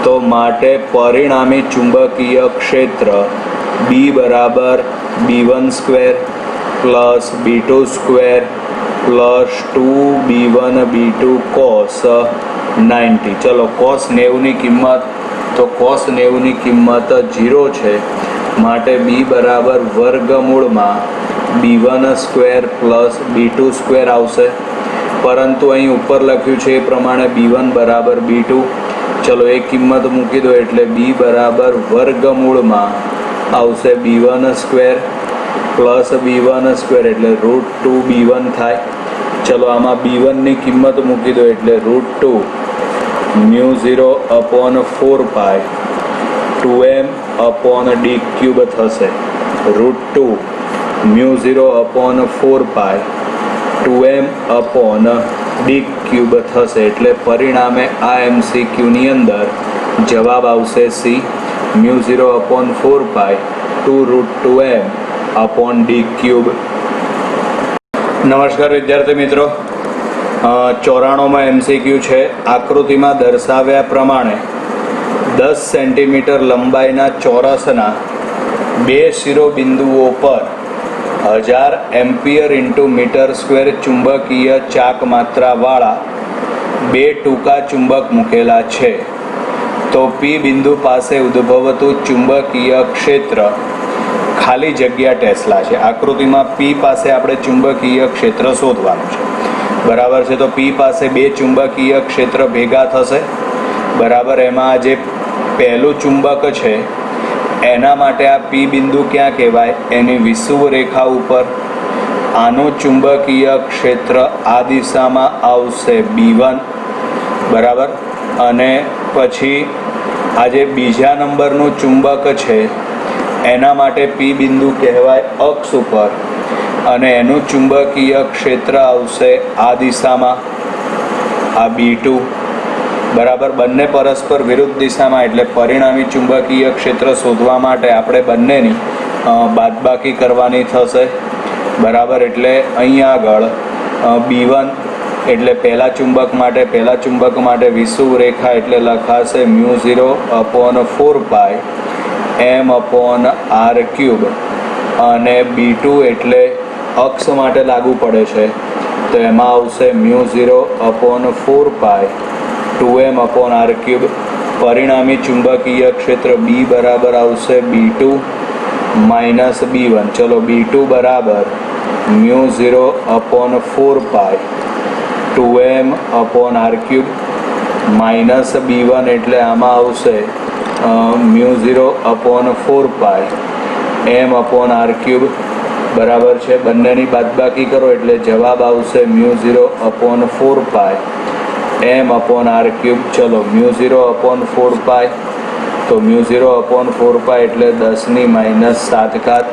તો માટે પરિણામી ચુંબકીય ક્ષેત્ર B બરાબર B1² plus B2² plus 2B1 B2 cos 90. ચલો, cos 90ની કિંમત, તો cos 90ની કિંમત 0 છે. માટે B બરાબર વર્ગમૂળમાં B1² પ્લસ B2² આવશે. પરંતુ અહીં ઉપર લખ્યું છે એ પ્રમાણે B1 બરાબર B2. ચલો, એ કિંમત મૂકી દો એટલે B બરાબર વર્ગમૂળમાં આવશે B1² પ્લસ B1² એટલે √2B1 થાય. ચલો, આમાં B1ની કિંમત મૂકી દો એટલે √2 μ0/4π 2m/d³ થશે. √2 μ0/4π 2m અપોન d ક્યુબ થશે. એટલે પરિણામે આ MCQની અંદર જવાબ આવશે C, μ0/4π 2√2m upon d cube. નમસ્કાર વિદ્યાર્થી મિત્રો, 94માં MCQ છે. આકૃતિમાં દર્શાવ્યા પ્રમાણે 10 સેન્ટીમીટર લંબાઈના ચોરસના બે શિરોબિંદુઓ પર 1000 એમ્પિયર × મીટર સ્ક્વેર ચુંબકીય ચાક માત્રાવાળા બે ટૂંકા ચુંબક મૂકેલા છે. તો P બિંદુ પાસે ઉદ્ભવતું ચુંબકીય ક્ષેત્ર ખાલી જગ્યા ટેસ્લા છે. આકૃતિમાં P પાસે આપણે ચુંબકીય ક્ષેત્ર શોધવાનું છે. બરાબર છે. તો P પાસે બે ચુંબકીય ક્ષેત્ર ભેગા થશે. બરાબર. એમાં જે પહેલું ચુંબક છે એના માટે આ P બિંદુ ક્યાં કહેવાય? એની વિષુવ રેખા ઉપર. આનું ચુંબકીય ક્ષેત્ર આ દિશામાં આવશે B1. બરાબર. અને પછી આ જે બીજા નંબરનું ચુંબક છે એના માટે P બિંદુ કહેવાય અક્ષ ઉપર, અને એનું ચુંબકીય ક્ષેત્ર આવશે આ દિશામાં, આ B2. બરાબર. બંને પરસ્પર વિરુદ્ધ દિશામાં, એટલે પરિણામી ચુંબકીય ક્ષેત્ર શોધવા માટે આપણે બંનેની બાદબાકી કરવાની થશે. બરાબર. એટલે અહીં આગળ B1 એટલે પહેલા ચુંબક માટે વિષુવ રેખા એટલે લખાશે μ0/4π m/r³, અને B2 એટલે અક્ષ માટે લાગુ પડે છે તો એમાં આવશે μ0/4π 2m/r³. પરિણામી ચુંબકીય ક્ષેત્ર B બરાબર આવશે B2 - B1. ચલો, B2 બરાબર μ0/4π 2m/r³ માઇનસ B1 એટલે આમાં આવશે μ0/4π m/r³. બરાબર છે. બંનેની બાદબાકી કરો એટલે જવાબ આવશે μ0/4π m/r³. ચલો, μ0/4π તો μ0/4π એટલે 10⁻⁷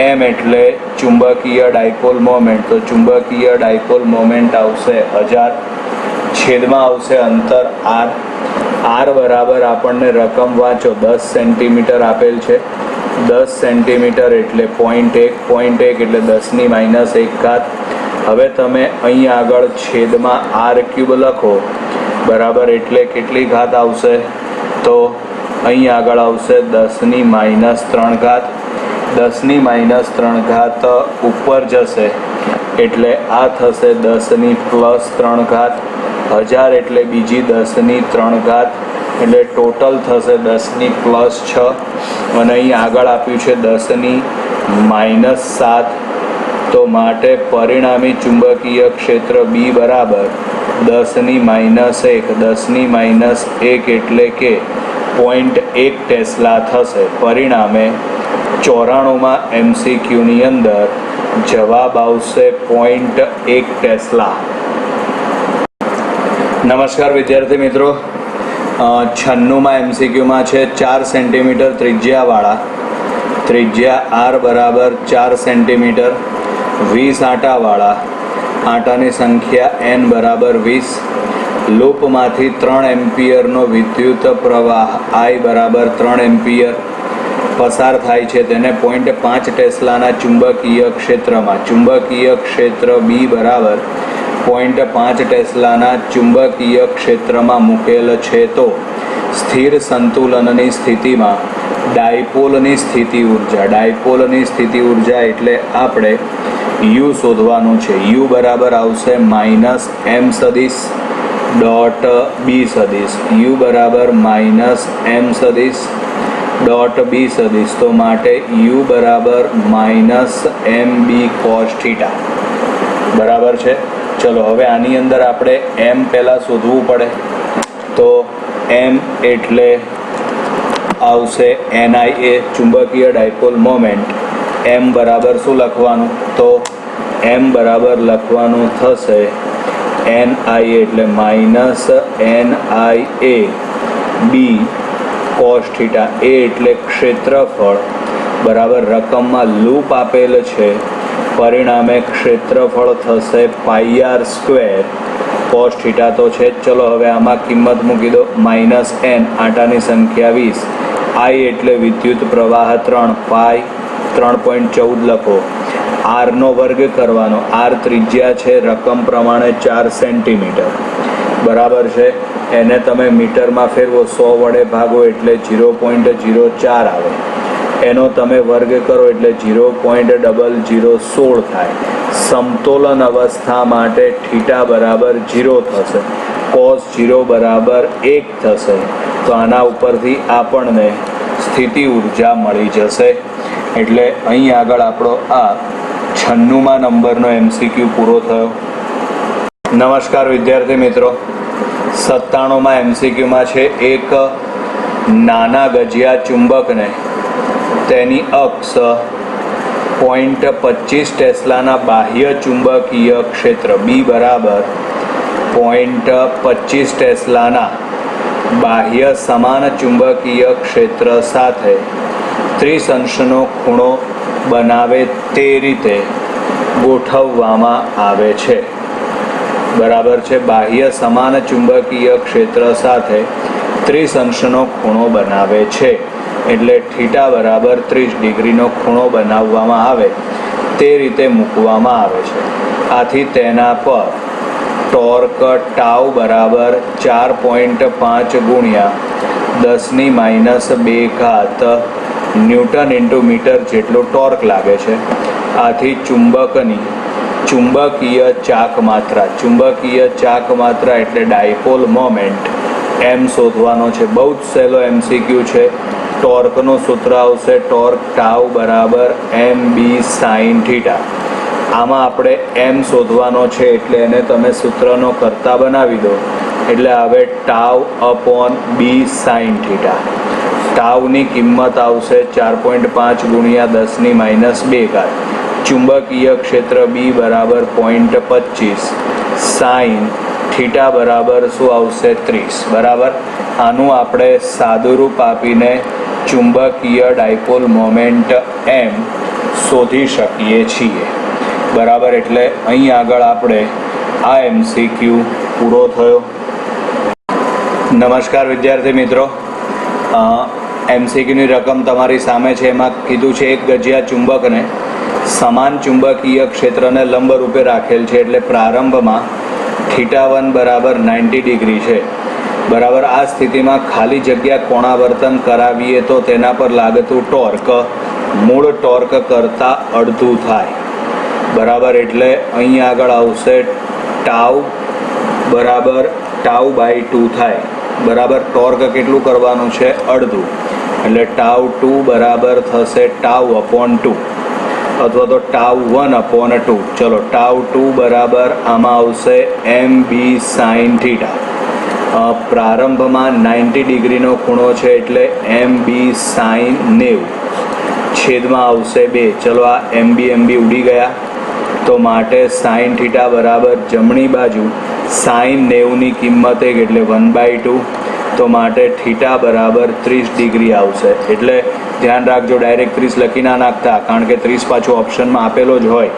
m એટલે ચુંબકીય ડાયપોલ મોમેન્ટ. તો ચુંબકીય ડાયપોલ મોમેન્ટ આવશે 1000. છેદમાં આવશે અંતર r. r બરાબર આપણને રકમ વાંચો 10 સેન્ટીમીટર આપેલ છે. 10 સેન્ટીમીટર એટલે 0.1 એટલે 10⁻⁴. હવે તમે અહીં આગળ છેદમાં r³ લખો. બરાબર. એટલે કેટલી ઘાત આવશે? તો અહીં આગળ આવશે 10⁻3. 10⁻3 ઉપર જશે એટલે આ થશે 10⁻3. 1000 એટલે બીજી 10⁻3 એટલે ટોટલ થશે 10⁻6. અને અહીં આગળ આપ્યું છે 10⁻7. તો માટે પરિણામી ચુંબકીય ક્ષેત્ર B બરાબર 10⁻1. 10⁻1 એટલે કે 0.1 ટેસ્લા થશે. પરિણામે 94માં MCQની અંદર જવાબ આવશે 0.1 ટેસ્લા. નમસ્કાર વિદ્યાર્થી મિત્રો, 96માં MCQમાં છે 4 સેન્ટીમીટર ત્રિજ્યા R બરાબર 4 સેન્ટીમીટર, 20 આંટાવાળા આંટાની સંખ્યા n બરાબર 20. લૂપમાંથી 3 એમ્પિયરનો વિદ્યુત પ્રવાહ I બરાબર 3 એમ્પિયર પસાર થાય છે. તેને 0.5 ટેસ્લાના ચુંબકીય ક્ષેત્રમાં, ચુંબકીય ક્ષેત્ર B બરાબર 0.5 ટેસ્લાના ચુંબકીય ક્ષેત્રમાં મૂકેલ છે. તો સ્થિર સંતુલનની સ્થિતિમાં ડાયપોલની સ્થિતિ ઉર્જા એટલે આપણે U શોધવાનું છે. U બરાબર આવશે -m સદિશ ડોટ B સદિશ. U બરાબર -m સદિશ ડોટ B સદિશ. તો માટે U બરાબર -mb cos θ. બરાબર છે. ચલો, હવે આની અંદર આપણે m પહેલાં શોધવું પડે. તો m એટલે આવશે NIA, ચુંબકીય ડાયપોલ મોમેન્ટ. m બરાબર શું લખવાનું? તો m બરાબર લખવાનું થશે NIA એટલે -NIA B cos θ. A એટલે ક્ષેત્રફળ બરાબર રકમમાં લૂપ આપેલ છે, પરિણામે ક્ષેત્રફળ થશે πr², cos θ તો છે જ. ચલો હવે આમાં કિંમત મૂકી દો, -n, આટાની સંખ્યા 20, I એટલે વિદ્યુત પ્રવાહ 3, પાઈ 3.14 લખો. r નો વર્ગ કરવાનો, r ત્રિજ્યા છે રકમ પ્રમાણે 4 સેન્ટીમીટર, બરાબર છે. એને તમે મીટરમાં ફેરવો, 100 વડે ભાગો એટલે 0.04 આવે. એનો તમે વર્ગ કરો એટલે 0.0016 થાય. સમતોલન અવસ્થા માટે θ બરાબર 0 થશે, cos 0 બરાબર 1 થશે. તો આના ઉપરથી આપણને સ્થિતિ ઉર્જા મળી જશે. એટલે અહીં આગળ આપણો આ 96મા નંબરનો MCQ પૂરો થયો. નમસ્કાર વિદ્યાર્થી મિત્રો, 97મા MCQમાં છે એક નાના ગજિયા ચુંબકને તેની અક્ષ 0.25 ટેસ્લાના બાહ્ય ચુંબકીય ક્ષેત્ર B બરાબર 0.25 ટેસ્લાના બાહ્ય સમાન ચુંબકીય ક્ષેત્ર સાથે 30 અંશનો ખૂણો બનાવે તે રીતે ગોઠવવામાં આવે છે, બરાબર છે. બાહ્ય સમાન ચુંબકીય ક્ષેત્ર સાથે 30 અંશનો ખૂણો બનાવે છે, એટલે θ બરાબર 30 ડિગ્રીનો ખૂણો બનાવવામાં આવે તે રીતે મૂકવામાં આવે છે. આથી તેના પર ટોર્ક ટાઉ બરાબર 4.5 ગુણ્યા 10⁻²² ન્યૂટન ઇન્ટુ મીટર જેટલો ટોર્ક લાગે છે. આથી ચુંબકીય ચાક માત્રા એટલે ડાયપોલ મોમેન્ટ m શોધવાનો છે. બહુ જ સહેલો MCQ છે. ટોર્કનું સૂત્ર આવશે ટોર્ક ટાઉ બરાબર mb sin θ. આમાં આપણે m શોધવાનો છે એટલે એને તમે સૂત્રનો કરતા બનાવી દો એટલે આવે ટાઉ અપોન b sin θ. ટાઉની કિંમત આવશે 4.5 ગુણ્યા 10⁻². ચુંબકીય ક્ષેત્ર B બરાબર 0.25, સાઇન θ બરાબર શું આવશે 30, બરાબર. આનું આપણે સાદુરૂપ આપીને ચુંબકીય ડાયપોલ મોમેન્ટ m શોધી શકીએ છીએ, બરાબર. એટલે અહીં આગળ આપણે આ MCQ પૂરો થયો. નમસ્કાર વિદ્યાર્થી મિત્રો, MCQની રકમ તમારી સામે છે. એમાં કીધું છે એક ગજિયા ચુંબકને સમાન ચુંબકીય ક્ષેત્રને લંબ રૂપે રાખેલ છે, એટલે પ્રારંભમાં θ1 બરાબર 90 ડિગ્રી છે, બરાબર. આ સ્થિતિમાં ખાલી જગ્યા કોણાવર્તન કરાવીએ તો તેના પર લાગતું ટોર્ક મૂળ ટોર્ક કરતાં અડધું થાય, બરાબર. એટલે અહીં આગળ આવશે ટાઉ બરાબર ટાઉ/2 થાય, બરાબર. ટોર્ક કેટલું કરવાનું છે? અડધું. એટલે ટાઉ2 બરાબર થશે ટાઉ અપોન 2 અથવા તો ટાઉ1 અપોન 2. ચલો ટાઉ2 બરાબર આમાં આવશે mb sin θ. પ્રારંભમાં 90 ડિગ્રીનો ખૂણો છે એટલે mb sin 90 છેદમાં આવશે 2. ચલો આ mb ઉડી ગયા, તો માટે sin θ બરાબર જમણી બાજુ sin 90ની કિંમત 1 એટલે 1/2, તો માટે θ બરાબર 30 ડિગ્રી આવશે. એટલે ધ્યાન રાખજો, ડાયરેક્ટ 30 લખી ના નાખતા, કારણ કે 30 પાછું ઓપ્શનમાં આપેલો જ હોય.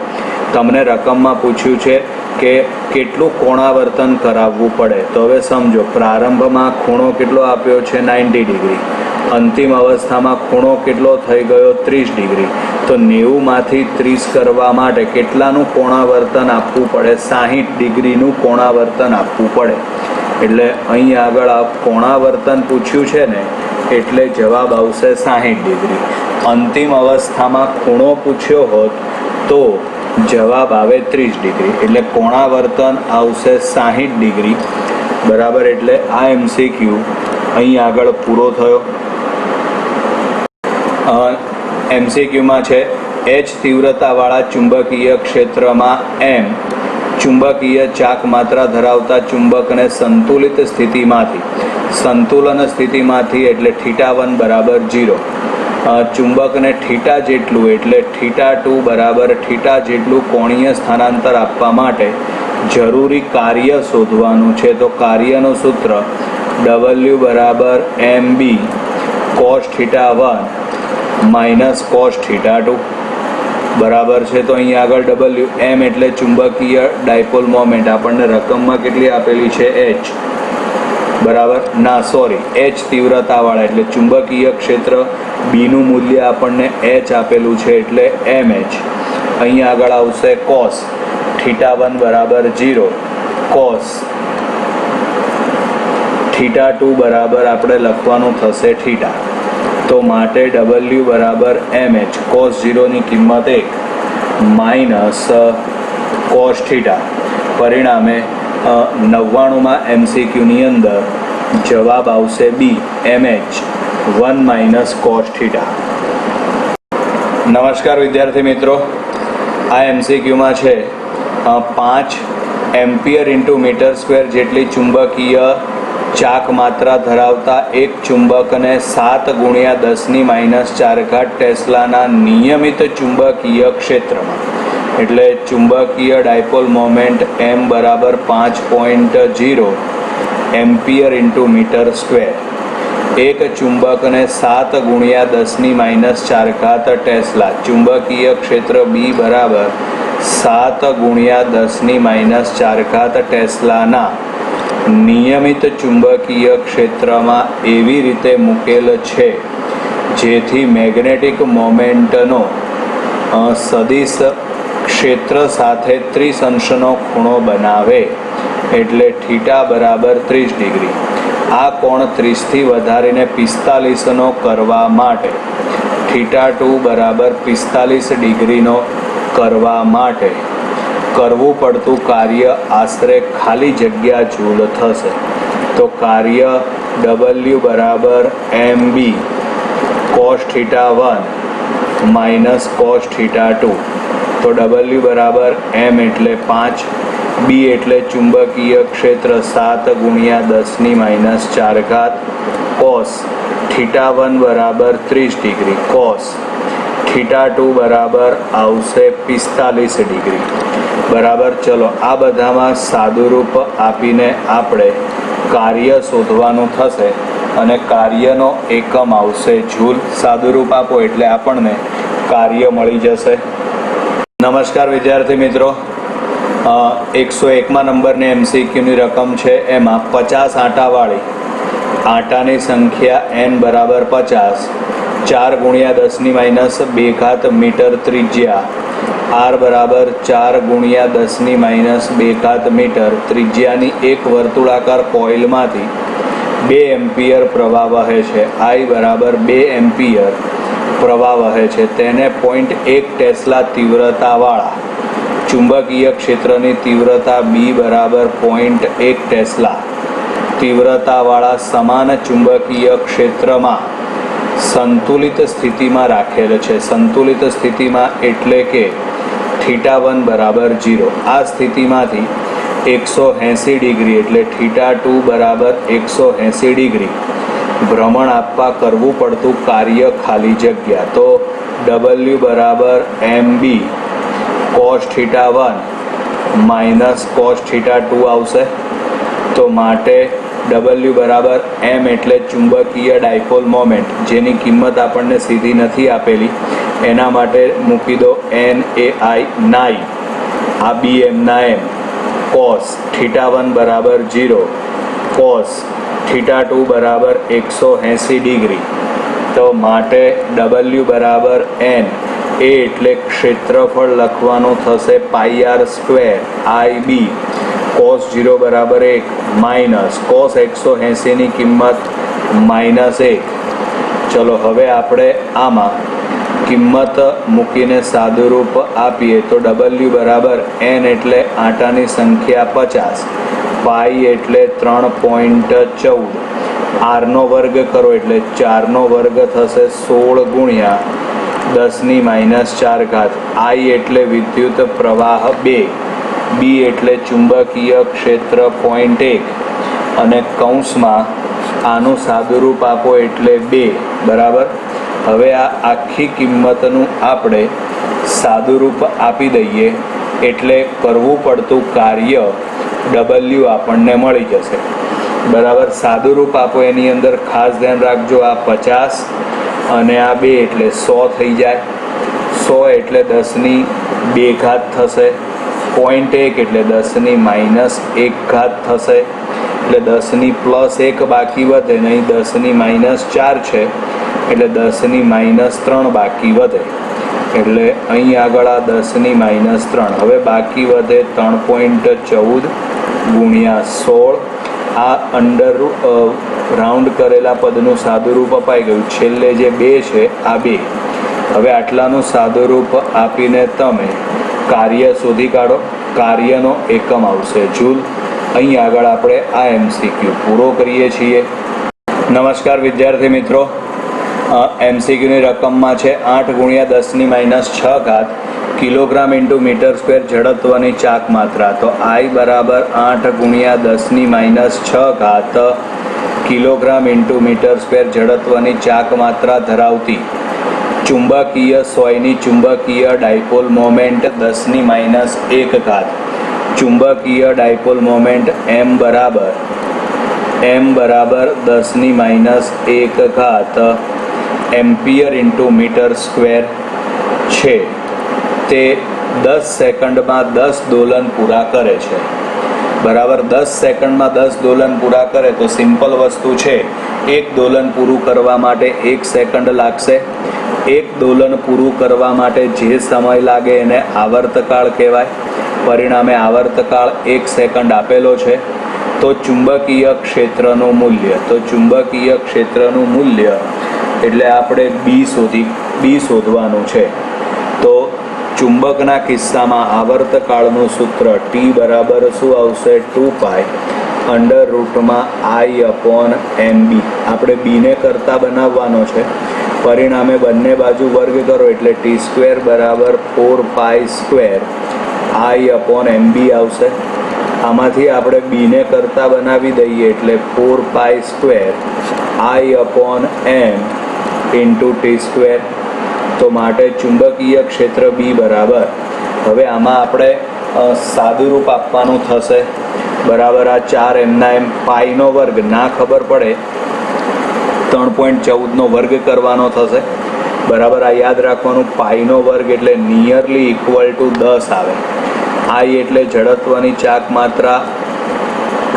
તમને રકમમાં પૂછ્યું છે કે કેટલું કોણાવર્તન કરાવવું પડે, તો હવે સમજો. પ્રારંભમાં ખૂણો કેટલો આપ્યો છે? 90 ડિગ્રી. અંતિમ અવસ્થામાં ખૂણો કેટલો થઈ ગયો? 30 ડિગ્રી. તો 90માંથી 30 કરવા માટે કેટલાનું કોણાવર્તન આપવું પડે? 60 ડિગ્રીનું કોણાવર્તન આપવું પડે. એટલે અહીં આગળ આ કોણાવર્તન પૂછ્યું છે ને, એટલે જવાબ આવશે 60 ડિગ્રી. અંતિમ અવસ્થામાં ખૂણો પૂછ્યો હોત તો જવાબ આવે 30 ડિગ્રી. એટલે કોણાવર્તન આવશે 60 ડિગ્રી, બરાબર. એટલે આ MCQ અહીં આગળ પૂરો થયો. MCQમાં છે H તીવ્રતાવાળા ચુંબકીય ક્ષેત્રમાં m ચુંબકીય ચાક માત્રા ધરાવતા ચુંબકને સંતુલિત સ્થિતિમાંથી એટલે θ1 બરાબર 0, ચુંબકને θ જેટલું એટલે θ2 બરાબર θ જેટલું કોણીય સ્થાનાંતર આપવા માટે જરૂરી કાર્ય શોધવાનું છે. તો કાર્યનું સૂત્ર W બરાબર mb cos θ1 minus cos theta 2 બરાબર છે. તો અહીં આગળ ડબલ્યુ એમ એટલે ચુંબકીય ડાયપોલ મોમેન્ટ આપણને રકમમાં કેટલી આપેલી છે એચ બરાબર ના સોરી એચ તીવ્રતાવાળા એટલે ચુંબકીય ક્ષેત્ર બીનું મૂલ્ય આપણને એચ આપેલું છે એટલે એમ એચ. અહીં આગળ આવશે કોસ થીટા 1 બરાબર 0 કોસ થીટા 2 બરાબર આપણે લખવાનું થશે થીટા. તો માટે ડબલ્યુ બરાબર એમ એચ કોસ 0ની કિંમત 1 માઇનસ કોસ થીટા. પરિણામે 99માં MCQની અંદર જવાબ આવશે B M H 1 minus cos theta. નમસ્કાર વિદ્યાર્થી મિત્રો, આ MCQમાં છે 5 એમ્પિયર ઇન્ટુ મીટર સ્ક્વેર જેટલી ચુંબકીય ચાક માત્રા ધરાવતા એક ચુંબકને 7 ગુણ્યા 10⁻⁴ ટેસ્લાના નિયમિત ચુંબકીય ક્ષેત્રમાં એટલે ચુંબકીય ડાયપોલ મોમેન્ટ M બરાબર 5.0 એમ્પિયર ઇન્ટુ મીટર સ્ક્વેર. એક ચુંબકને 7 ગુણ્યા 10⁻⁴ ટેસ્લા ચુંબકીય ક્ષેત્ર B બરાબર 7 ગુણ્યા 10⁻⁴ ટેસ્લાના નિયમિત ચુંબકીય ક્ષેત્રમાં એવી રીતે મૂકેલ છે જેથી મેગ્નેટિક મોમેન્ટનો સદિશ ક્ષેત્ર સાથે 30 અંશનો ખૂણો બનાવે એટલે થીટા બરાબર 30 ડિગ્રી. આ કોણ 30થી વધારીને 45નો કરવા માટે થીટા 2 બરાબર 45 ડિગ્રીનો કરવા માટે કરવું પડતું કાર્ય આશરે ખાલી જગ્યા જૂલ થશે. તો કાર્ય ડબલ્યુ બરાબર M B cos theta 1 minus cos theta 2. તો ડબલ્યુ બરાબર એમ એટલે 5, બી એટલે ચુંબકીય ક્ષેત્ર 7 ગુણ્યા 10⁻⁴ કોસ થીટા 1 બરાબર 30 ડિગ્રી કોસ થીટા 2 બરાબર આવશે 45 ડિગ્રી બરાબર. ચલો આ બધામાં સાદુરૂપ આપીને આપણે કાર્ય શોધવાનું થશે અને કાર્યનો એકમ આવશે જૂલ. સાદુરૂપ આપો એટલે આપણને કાર્ય મળી જશે. નમસ્કાર વિદ્યાર્થી મિત્રો, 101માં નંબરની MCQની રકમ છે. એમાં 50 આંટાવાળી આંટાની સંખ્યા n બરાબર 50 4 ગુણ્યા 10⁻² મીટર ત્રિજ્યા r બરાબર 4 ગુણ્યા 10⁻² મીટર ત્રિજ્યાની એક વર્તુળાકાર કોઇલમાંથી 2 એમ્પિયર પ્રવાહ વહે છે. I બરાબર 2 એમ્પિયર પ્રવાહ વહે છે. તેને 0.1 ટેસ્લા તીવ્રતાવાળા ચુંબકીય ક્ષેત્રની તીવ્રતા B બરાબર 0.1 ટેસ્લા તીવ્રતાવાળા સમાન ચુંબકીય ક્ષેત્રમાં સંતુલિત સ્થિતિમાં રાખેલ છે. સંતુલિત સ્થિતિમાં એટલે કે થીટા 1 બરાબર 0. આ સ્થિતિમાંથી 180 ડિગ્રી એટલે થીટા 2 બરાબર 180 ડિગ્રી ભ્રમણ આપવા કરવું પડતું કાર્ય ખાલી જગ્યા. તો ડબલ્યુ બરાબર M B cos theta 1 minus cos theta 2 આવશે. તો માટે ડબલ્યુ બરાબર એમ એટલે ચુંબકીય ડાયપોલ મોમેન્ટ જેની કિંમત આપણને સીધી નથી આપેલી એના માટે મૂકી દો NAI 9 આ બી એમના એમ કોસ થીટા 1 બરાબર 0 કોસ થીટા 2 બરાબર 180 ડિગ્રી. તો માટે ડબલ્યુ બરાબર એન એ એટલે ક્ષેત્રફળ લખવાનું થશે πr² IB કોસ 0 બરાબર 1 માઇનસ કોસ 180ની કિંમત -1. ચલો હવે આપણે આમાં કિંમત મૂકીને સાદુરૂપ આપીએ તો ડબલ્યુ બરાબર એન એટલે આંટાની સંખ્યા 50, પાઈ એટલે 3.14, આરનો વર્ગ કરો એટલે 4નો વર્ગ થશે 16 ગુણ્યા 10⁻⁴. આઈ એટલે વિદ્યુત પ્રવાહ 2, બી એટલે ચુંબકીય ક્ષેત્ર 0.1 અને કૌંસમાં આનું સાદુરૂપ આપો એટલે 2 બરાબર. હવે આ આખી કિંમતનું આપણે સાદુરૂપ આપી દઈએ એટલે કરવું પડતું કાર્ય ડબલ્યુ આપણને મળી જશે બરાબર. સાદુરૂપ આપો એની અંદર ખાસ ધ્યાન રાખજો આ 50 અને આ 2 એટલે 100 થઈ જાય. 100 એટલે 10ની 2 ઘાત થશે. 0.1 એટલે 10ની -1 ઘાત થશે. એટલે 10ની +1 બાકી વધે ને અહીં 10ની -4 છે એટલે 10ની -3 બાકી વધે. એટલે અહીં આગળ આ 10ની -3 હવે બાકી વધે 3.14 ગુણ્યા 16. આ અંડર રાઉન્ડ કરેલા પદનું સાદુરૂપ અપાઈ ગયું. છેલ્લે જે 2 છે આ 2. હવે આટલાનું સાદુરૂપ આપીને તમે કાર્ય શોધી કાઢો. કાર્યનો એકમ આવશે જૂલ. અહીં આગળ આપણે આ MCQ પૂરો કરીએ છીએ. નમસ્કાર વિદ્યાર્થી મિત્રો, MCQની રકમમાં છે 8 ગુણ્યા 10ની -6 ઘાત કિલોગ્રામ ઇન્ટુ મીટર સ્ક્વેર જડત્વની ચાક માત્રા. તો I બરાબર 8 ગુણ્યા 10ની -6 ઘાત કિલોગ્રામ ઇન્ટુ મીટર સ્ક્વેર જડત્વની ચાક માત્રા ધરાવતી ચુંબકીય સોયની ચુંબકીય ડાયપોલ મોમેન્ટ 10ની -1 ઘાત. ચુંબકીય ડાયપોલ મોમેન્ટ M બરાબર 10ની -1 ઘાત એમ્પિયર ઇન્ટુ મીટર સ્ક્વેર છે. તે 10 સેકન્ડમાં 10 દોલન પૂરા કરે છે. બરાબર, 10 સેકન્ડમાં 10 દોલન પૂરા કરે તો સિમ્પલ વસ્તુ છે. એક દોલન પૂરું કરવા માટે 1 સેકન્ડ લાગશે. એક દોલન પૂરું કરવા માટે જે સમય લાગે એને આવર્તકાળ કહેવાય. પરિણામે આવર્તકાળ 1 સેકન્ડ આપેલો છે. તો ચુંબકીય ક્ષેત્રનું મૂલ્ય એટલે આપણે B શોધવાનું છે. તો ચુંબકના કિસ્સામાં આવર્તકાળનું સૂત્ર T બરાબર શું આવશે? 2π √I/MB. આપણે બીને કરતા બનાવવાનો છે. પરિણામે બંને બાજુ વર્ગ કરો એટલે T² બરાબર 4π² I/MB આવશે. આમાંથી આપણે બીને કરતા બનાવી દઈએ એટલે 4π² I/M ઇન્ટુ T². તો માટે ચુંબકીય ક્ષેત્ર B બરાબર, હવે આમાં આપણે સાદુરૂપ આપવાનું થશે. બરાબર, આ 4 એમના એમ પાઈનો વર્ગ ના ખબર પડે 3.14નો વર્ગ કરવાનો થશે. બરાબર, આ યાદ રાખવાનું. પાઈનો વર્ગ એટલે નિયરલી ઇક્વલ ટુ 10 આવે. I એટલે જડત્વની ચાક માત્રા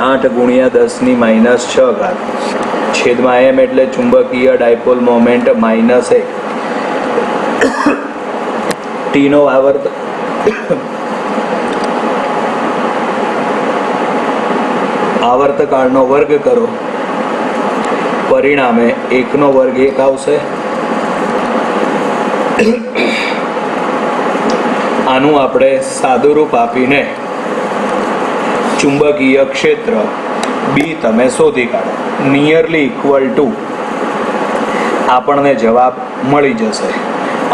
8 ગુણ્યા 10ની -6 ઘાત છેદમાં M એટલે ચુંબકીય ડાયપોલ મોમેન્ટ -1. ટીનો આવર્તકાળનો વર્ગ કરો. પરિણામે 1નો વર્ગ 1 આવશે. આનું આપણે સાદુરૂપ આપીને ચુંબકીય ક્ષેત્ર B તમે શોધી કાઢો. નિયરલી ઇક્વલ ટુ આપણને જવાબ મળી જશે.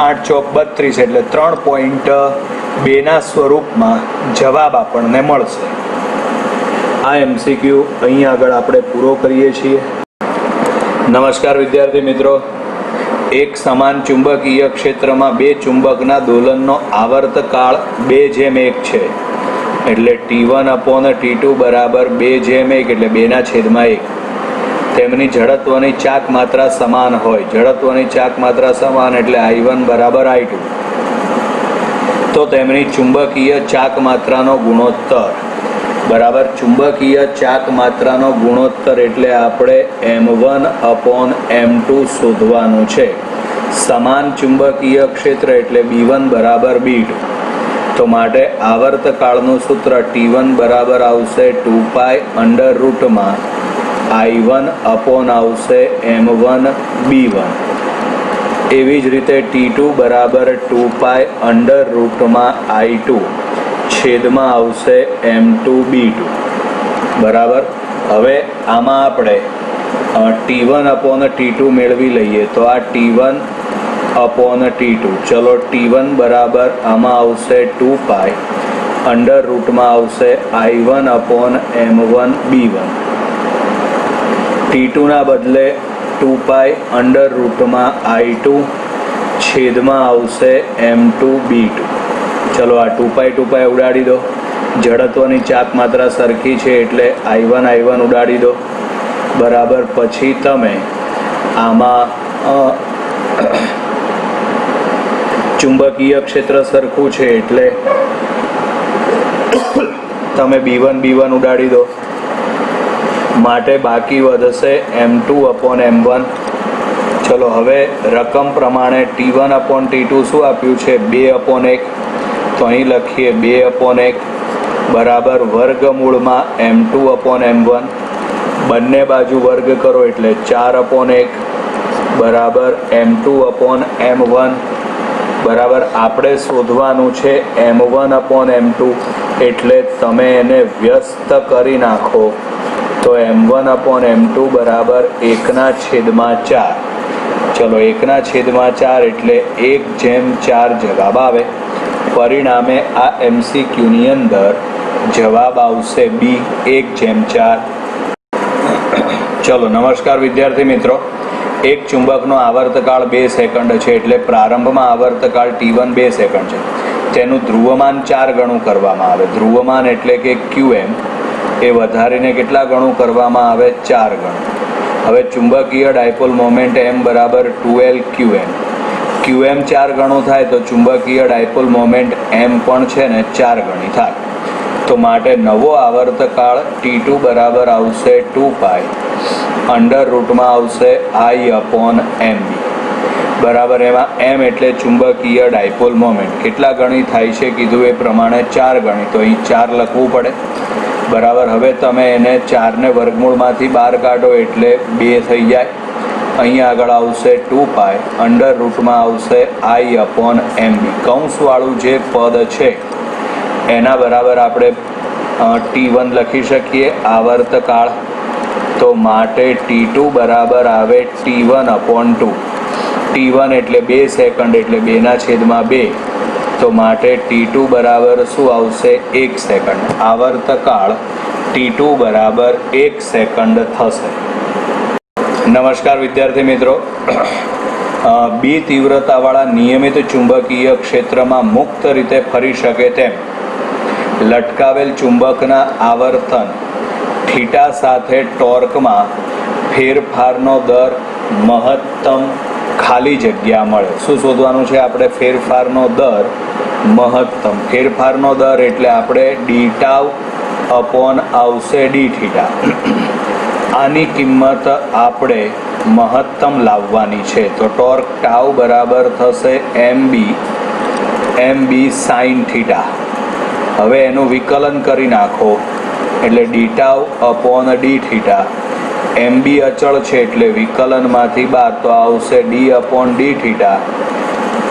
8 ચોક 32 એટલે 3.2ના સ્વરૂપમાં જવાબ આપણને મળશે. આ MCQ અહીં આગળ આપણે પૂરો કરીએ છીએ. નમસ્કાર વિદ્યાર્થી મિત્રો, એક સમાન ચુંબકીય ક્ષેત્રમાં 2 ચુંબકના દોલનનો આવર્તકાળ 2:1 છે. એટલે T1/T2 બરાબર 2:1 એટલે 2/1. તેમની જડત્વની ચાક માત્રા સમાન હોય. જડત્વની ચાક માત્રા સમાન એટલે I1 બરાબર I2. તો તેમની ચુંબકીય ચાક માત્રાનો ગુણોત્તર. બરાબર, ચુંબકીય ચાક માત્રાનો ગુણોત્તર એટલે આપણે M1/M2 શોધવાનું છે. સમાન ચુંબકીય ક્ષેત્ર એટલે B1 બરાબર B2. તો માટે આવર્તકાળનું સૂત્ર T1 બરાબર આવશે 2π √I1 આવશે M1 B1. એવી જ રીતે T2 બરાબર 2π √I2 છેદમાં આવશે M2 B2. બરાબર, હવે આમાં આપણે T1/T2 મેળવી લઈએ. તો આ T1/T2. ચલો, T1 બરાબર આમાં આવશે 2π √ આવશે I1 M1 B1. T2ના બદલે 2π √I2 છેદમાં આવશે M2 B2. ચલો, આ 2π ઉડાડી દો. જડત્વની ચાક માત્રા સરખી છે એટલે I1 ઉડાડી દો. બરાબર, પછી તમે આમાં ચુંબકીય ક્ષેત્ર સરખું છે એટલે તમે B1 ઉડાડી દો, માટે બાકી વધશે M2/M1. ચલો હવે રકમ પ્રમાણે T1/T2 શું આપ્યું છે? 2/1. તો અહીં લખીએ 2/1 બરાબર વર્ગમૂળમાં M2/M1. બંને બાજુ વર્ગ કરો એટલે 4/1 બરાબર M2/M1 બરાબર. આપણે શોધવાનું છે M1/M2, એટલે તમે એને વ્યસ્ત કરી નાખો તો M1/M2 બરાબર 1/4. ચલો 1/4 એટલે 1/4 જવાબ આવે. પરિણામે આ MCQની અંદર જવાબ આવશે B, 1/4. ચલો નમસ્કાર વિદ્યાર્થી મિત્રો. એક ચુંબકનો આવર્તકાળ 2 સેકન્ડ છે, એટલે પ્રારંભમાં આવર્તકાળ T1 2 સેકન્ડ છે. તેનું ધ્રુવમાન 4 ગણું કરવામાં આવે. ધ્રુવમાન એટલે કે QM એ વધારીને કેટલા ગણું કરવામાં આવે? 4 ગણું. હવે ચુંબકીય ડાયપોલ મોમેન્ટ M બરાબર 2L QM 4 ગણું થાય તો ચુંબકીય ડાયપોલ મોમેન્ટ M પણ છે ને 4 ગણી થાય. તો માટે નવો આવર્તકાળ T2 બરાબર આવશે 2π √ આવશે I/MB બરાબર. એમાં M એટલે ચુંબકીય ડાયપોલ મોમેન્ટ કેટલા ગણી થાય છે કીધું એ પ્રમાણે 4 ગણી. તો અહીં 4 લખવું પડે બરાબર. હવે તમે એને 4ને વર્ગમૂળમાંથી બહાર કાઢો એટલે 2 થઈ જાય. અહીંયા આગળ આવશે 2π √ આવશે I/MB. કૌંસવાળું જે પદ છે એના બરાબર આપણે T1 લખી શકીએ આવર્તકાળ. તો માટે T2 બરાબર આવે T1/2. T1 એટલે 2 સેકન્ડ એટલે 2/2. તો માટે T2 બરાબર શું આવશે? 1 સેકન્ડ. આવર્તકાળ T2 બરાબર 1 સેકન્ડ થશે. નમસ્કાર વિદ્યાર્થી મિત્રો. B તીવ્રતાવાળા નિયમિત ચુંબકીય ક્ષેત્રમાં મુક્ત રીતે ફરી શકે તેમ લટકાવેલ ચુંબકના આવર્તન થીટા સાથે ટોર્કમાં ફેરફારનો દર મહત્તમ ખાલી જગ્યા મળે. શું શોધવાનું છે આપણે? ફેરફારનો દર મહત્તમ. ફેરફારનો દર એટલે આપણે d/τ આવશે d θ. આની કિંમત આપણે મહત્તમ લાવવાની છે. તો ટોર્ક ટાઉ બરાબર થશે MB sin θ. હવે એનું વિકલન કરી નાખો એટલે d/τ d θ. MB અચળ છે એટલે વિકલનમાંથી બહાર તો આવશે d/d θ.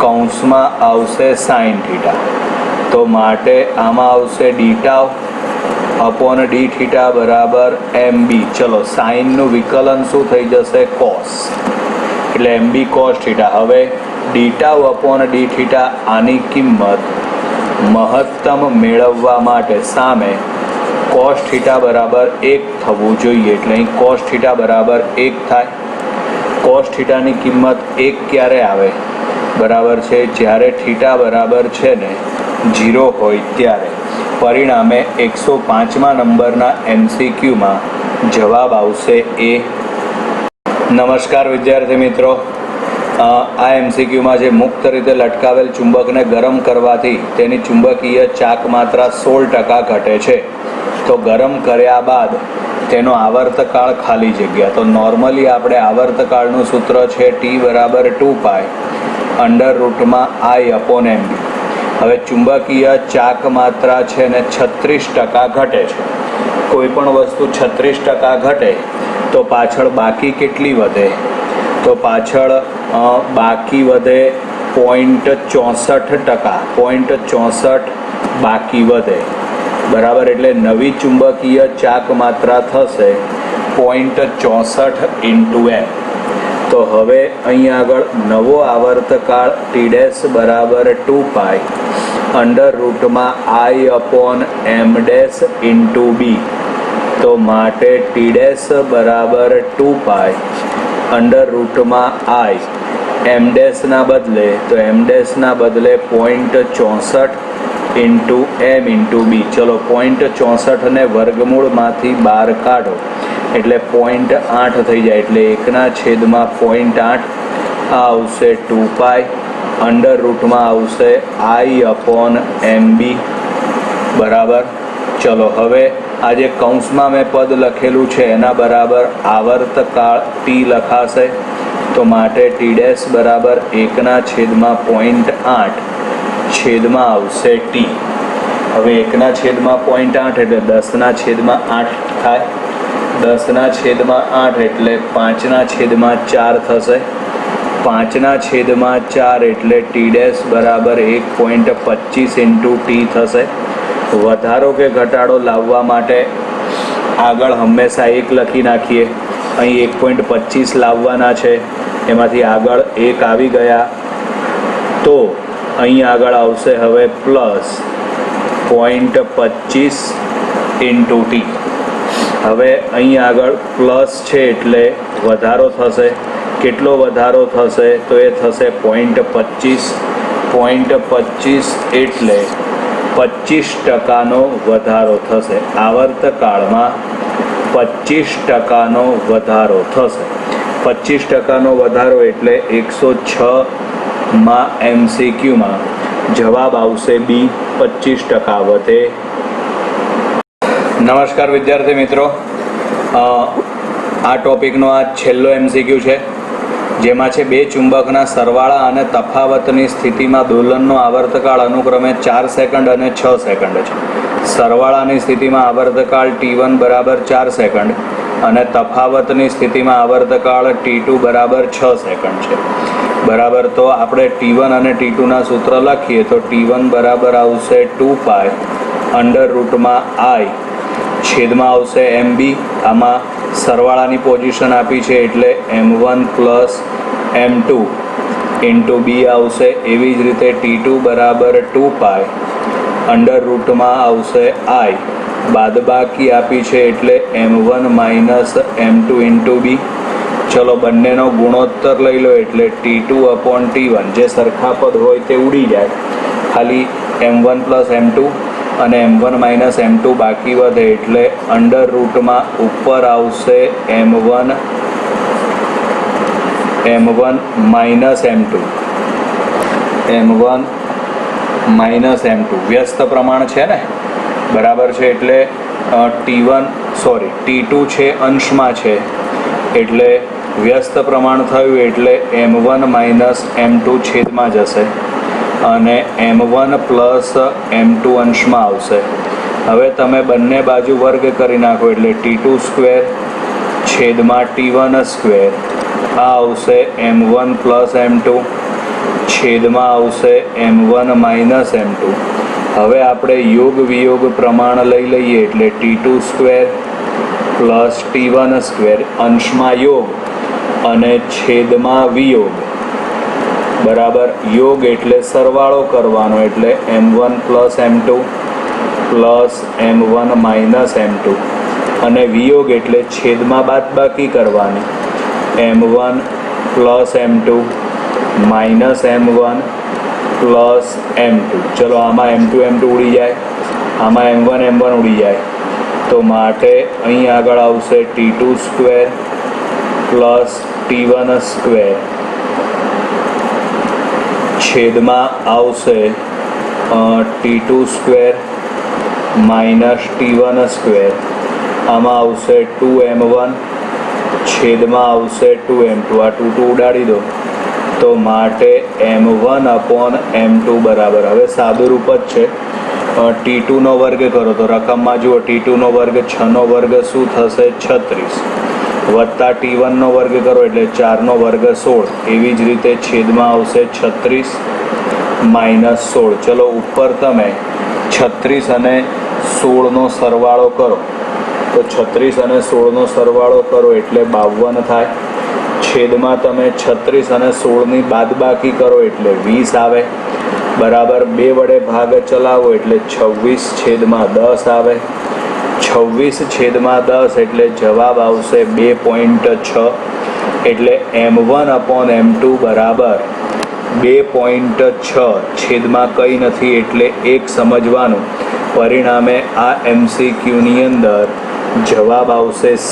કૌંસમાં આવશે sin θ. તો માટે આમાં આવશે d/τ d θ બરાબર MB. ચલો સાઇનનું વિકલન શું થઈ જશે? cos, એટલે MB cos θ. હવે d/τ d θ આની કિંમત મહત્તમ મેળવવા માટે સામે cos θ બરાબર 1 થવું જોઈએ. એટલે અહીં cos θ બરાબર 1 થાય. cos θ ની કિંમત 1 ક્યારે આવે? બરાબર છે જ્યારે θ બરાબર છે ને 0 હોય ત્યારે. પરિણામે 105મા નંબરના MCQમાં જવાબ આવશે A. નમસ્કાર વિદ્યાર્થી મિત્રો. આ MCQમાં જે મુક્ત રીતે લટકાવેલ ચુંબકને ગરમ કરવાથી તેની ચુંબકીય ચાક માત્રા 16% ઘટે છે. તો ગરમ કર્યા બાદ તેનો આવર્તકાળ ખાલી જગ્યા. તો નોર્મલી આપણે આવર્તકાળનું સૂત્ર છે T બરાબર 2π √ I/MB. હવે ચુંબકીય ચાક માત્રા છે ને 36% ઘટે છે. કોઈ પણ વસ્તુ 36% ઘટે તો પાછળ બાકી કેટલી વધે? તો પાછળ બાકી વધે 0.64%. 0.64 બાકી વધે બરાબર. એટલે નવી ચુંબકીય ચાક માત્રા થશે 0.64 × M. તો હવે અહીં આગળ નવો આવર્તકાળ T' બરાબર 2π √I/M' × B. તો માટે T' બરાબર 2π √I. M' ના બદલે તો M' ના બદલે 0.64 × M × B. ચલો 0.64 ને વર્ગમૂળમાંથી બહાર કાઢો એટલે 0.8 થઈ જાય. એટલે 1/0.8 આ આવશે 2π, અંડર રૂટમાં આવશે I/MB બરાબર. ચલો હવે આ જે કૌંસમાં મેં પદ લખેલું છે એના બરાબર આવર્તકાળ t લખાશે. તો માટે t' બરાબર 1/0.8 છેદમાં આવશે t. હવે 1/0.8 એટલે 10/8 થાય. 10/8 એટલે 5/4 થશે. 5/4 એટલે t' બરાબર 1.25 × t થશે. વધારો કે ઘટાડો લાવવા માટે આગળ હંમેશા 1 લખી નાખીએ. અહીં 1.25 લાવવાના છે, એમાંથી આગળ 1 આવી ગયા તો અહીં આગળ આવશે હવે પ્લસ 0.25 × t. હવે અહીં આગળ પ્લસ છે એટલે વધારો થશે. કેટલો વધારો થશે તો એ થશે 0.25. 0.25 એટલે 25% વધારો થશે. આવર્તકાળમાં 25% વધારો થશે. 25% વધારો એટલે 106માં MCQમાં જવાબ આવશે બી, 25% વધે. નમસ્કાર વિદ્યાર્થી મિત્રો, આ ટોપિકનો આ છેલ્લો MCQ છે, જેમાં છે બે ચુંબકના સરવાળા અને તફાવતની સ્થિતિમાં દોલનનો આવર્તકાળ અનુક્રમે 4 સેકન્ડ અને 6 સેકન્ડ છે. સરવાળાની સ્થિતિમાં આવર્તકાળ T1 બરાબર 4 સેકન્ડ અને તફાવતની સ્થિતિમાં આવર્તકાળ T2 બરાબર 6 સેકન્ડ છે. બરાબર. તો આપણે T1 અને T2ના સૂત્ર લખીએ તો T1 બરાબર આવશે 2π અંડર રૂટમાં I છેદમાં આવશે MB. આમાં સરવાળાની પોઝિશન આપી છે એટલે M1 + M2 × B આવશે. એવી જ રીતે T2 બરાબર 2π અંડર રૂટમાં આવશે I, બાદબાકી આપી છે એટલે M1 - M2 × B. ચલો બંનેનો ગુણોત્તર લઈ લો એટલે T2/T1 જે સરખા પદ હોય તે ઉડી જાય, ખાલી M1 + M2 અને M1 - M2 બાકી વધે એટલે અંડર રૂટમાં ઉપર આવશે M1 - M2. M1 - M2 વ્યસ્ત પ્રમાણ છે ને, બરાબર છે. એટલે T2 છે અંશમાં છે એટલે વ્યસ્ત પ્રમાણ થયું એટલે M1 - M2 છેદમાં જશે અને M1 + M2 અંશમાં આવશે. હવે તમે બંને બાજુ વર્ગ કરી નાખો એટલે T2² છેદમાં T1². આ આવશે M1 + M2 છેદમાં આવશે M1 - M2. હવે આપણે યોગ વિયોગ પ્રમાણ લઈ લઈએ એટલે T2² + T1² અંશમાં યોગ અને છેદમાં વિયોગ. બરાબર. યોગ એટલે સરવાળો કરવાનો એટલે M1 + M2 + M1 - M2 અને વિયોગ એટલે છેદમાં બાદબાકી કરવાની M1 + M2 - M1 + M2. ચલો આમાં M2 ઉડી જાય, આમાં M1 ઉડી જાય. તો માટે અહીં આગળ આવશે T2² + T1² છેદમાં આવશે T2² - T1². આમાં આવશે 2M1 છેદમાં આવશે 2M2. આ 2 ઉડાડી દો તો માટે M1/M2 બરાબર. હવે સાદું રૂપ જ છે. T2નો વર્ગ કરો તો રકમમાં જુઓ T2નો વર્ગ 6નો વર્ગ શું થશે 36 વત્તા T1નો વર્ગ કરો એટલે 4નો વર્ગ 16. એવી જ રીતે છેદમાં આવશે 36 - 16. ચલો ઉપર તમે 36 અને 16નો સરવાળો કરો તો 36 અને 16નો સરવાળો કરો એટલે 52 થાય. છેદમાં તમે 36 અને 16ની બાદબાકી કરો એટલે 20 આવે. બરાબર. 2 વડે ભાગ ચલાવો એટલે 26/10 આવે. 26/10 એટલે જવાબ આવશે 2.6. એટલે M1/M2 બરાબર 2.6 છેદમાં કંઈ નથી એટલે 1 સમજવાનું. પરિણામે આ MCQની અંદર જવાબ આવશે C.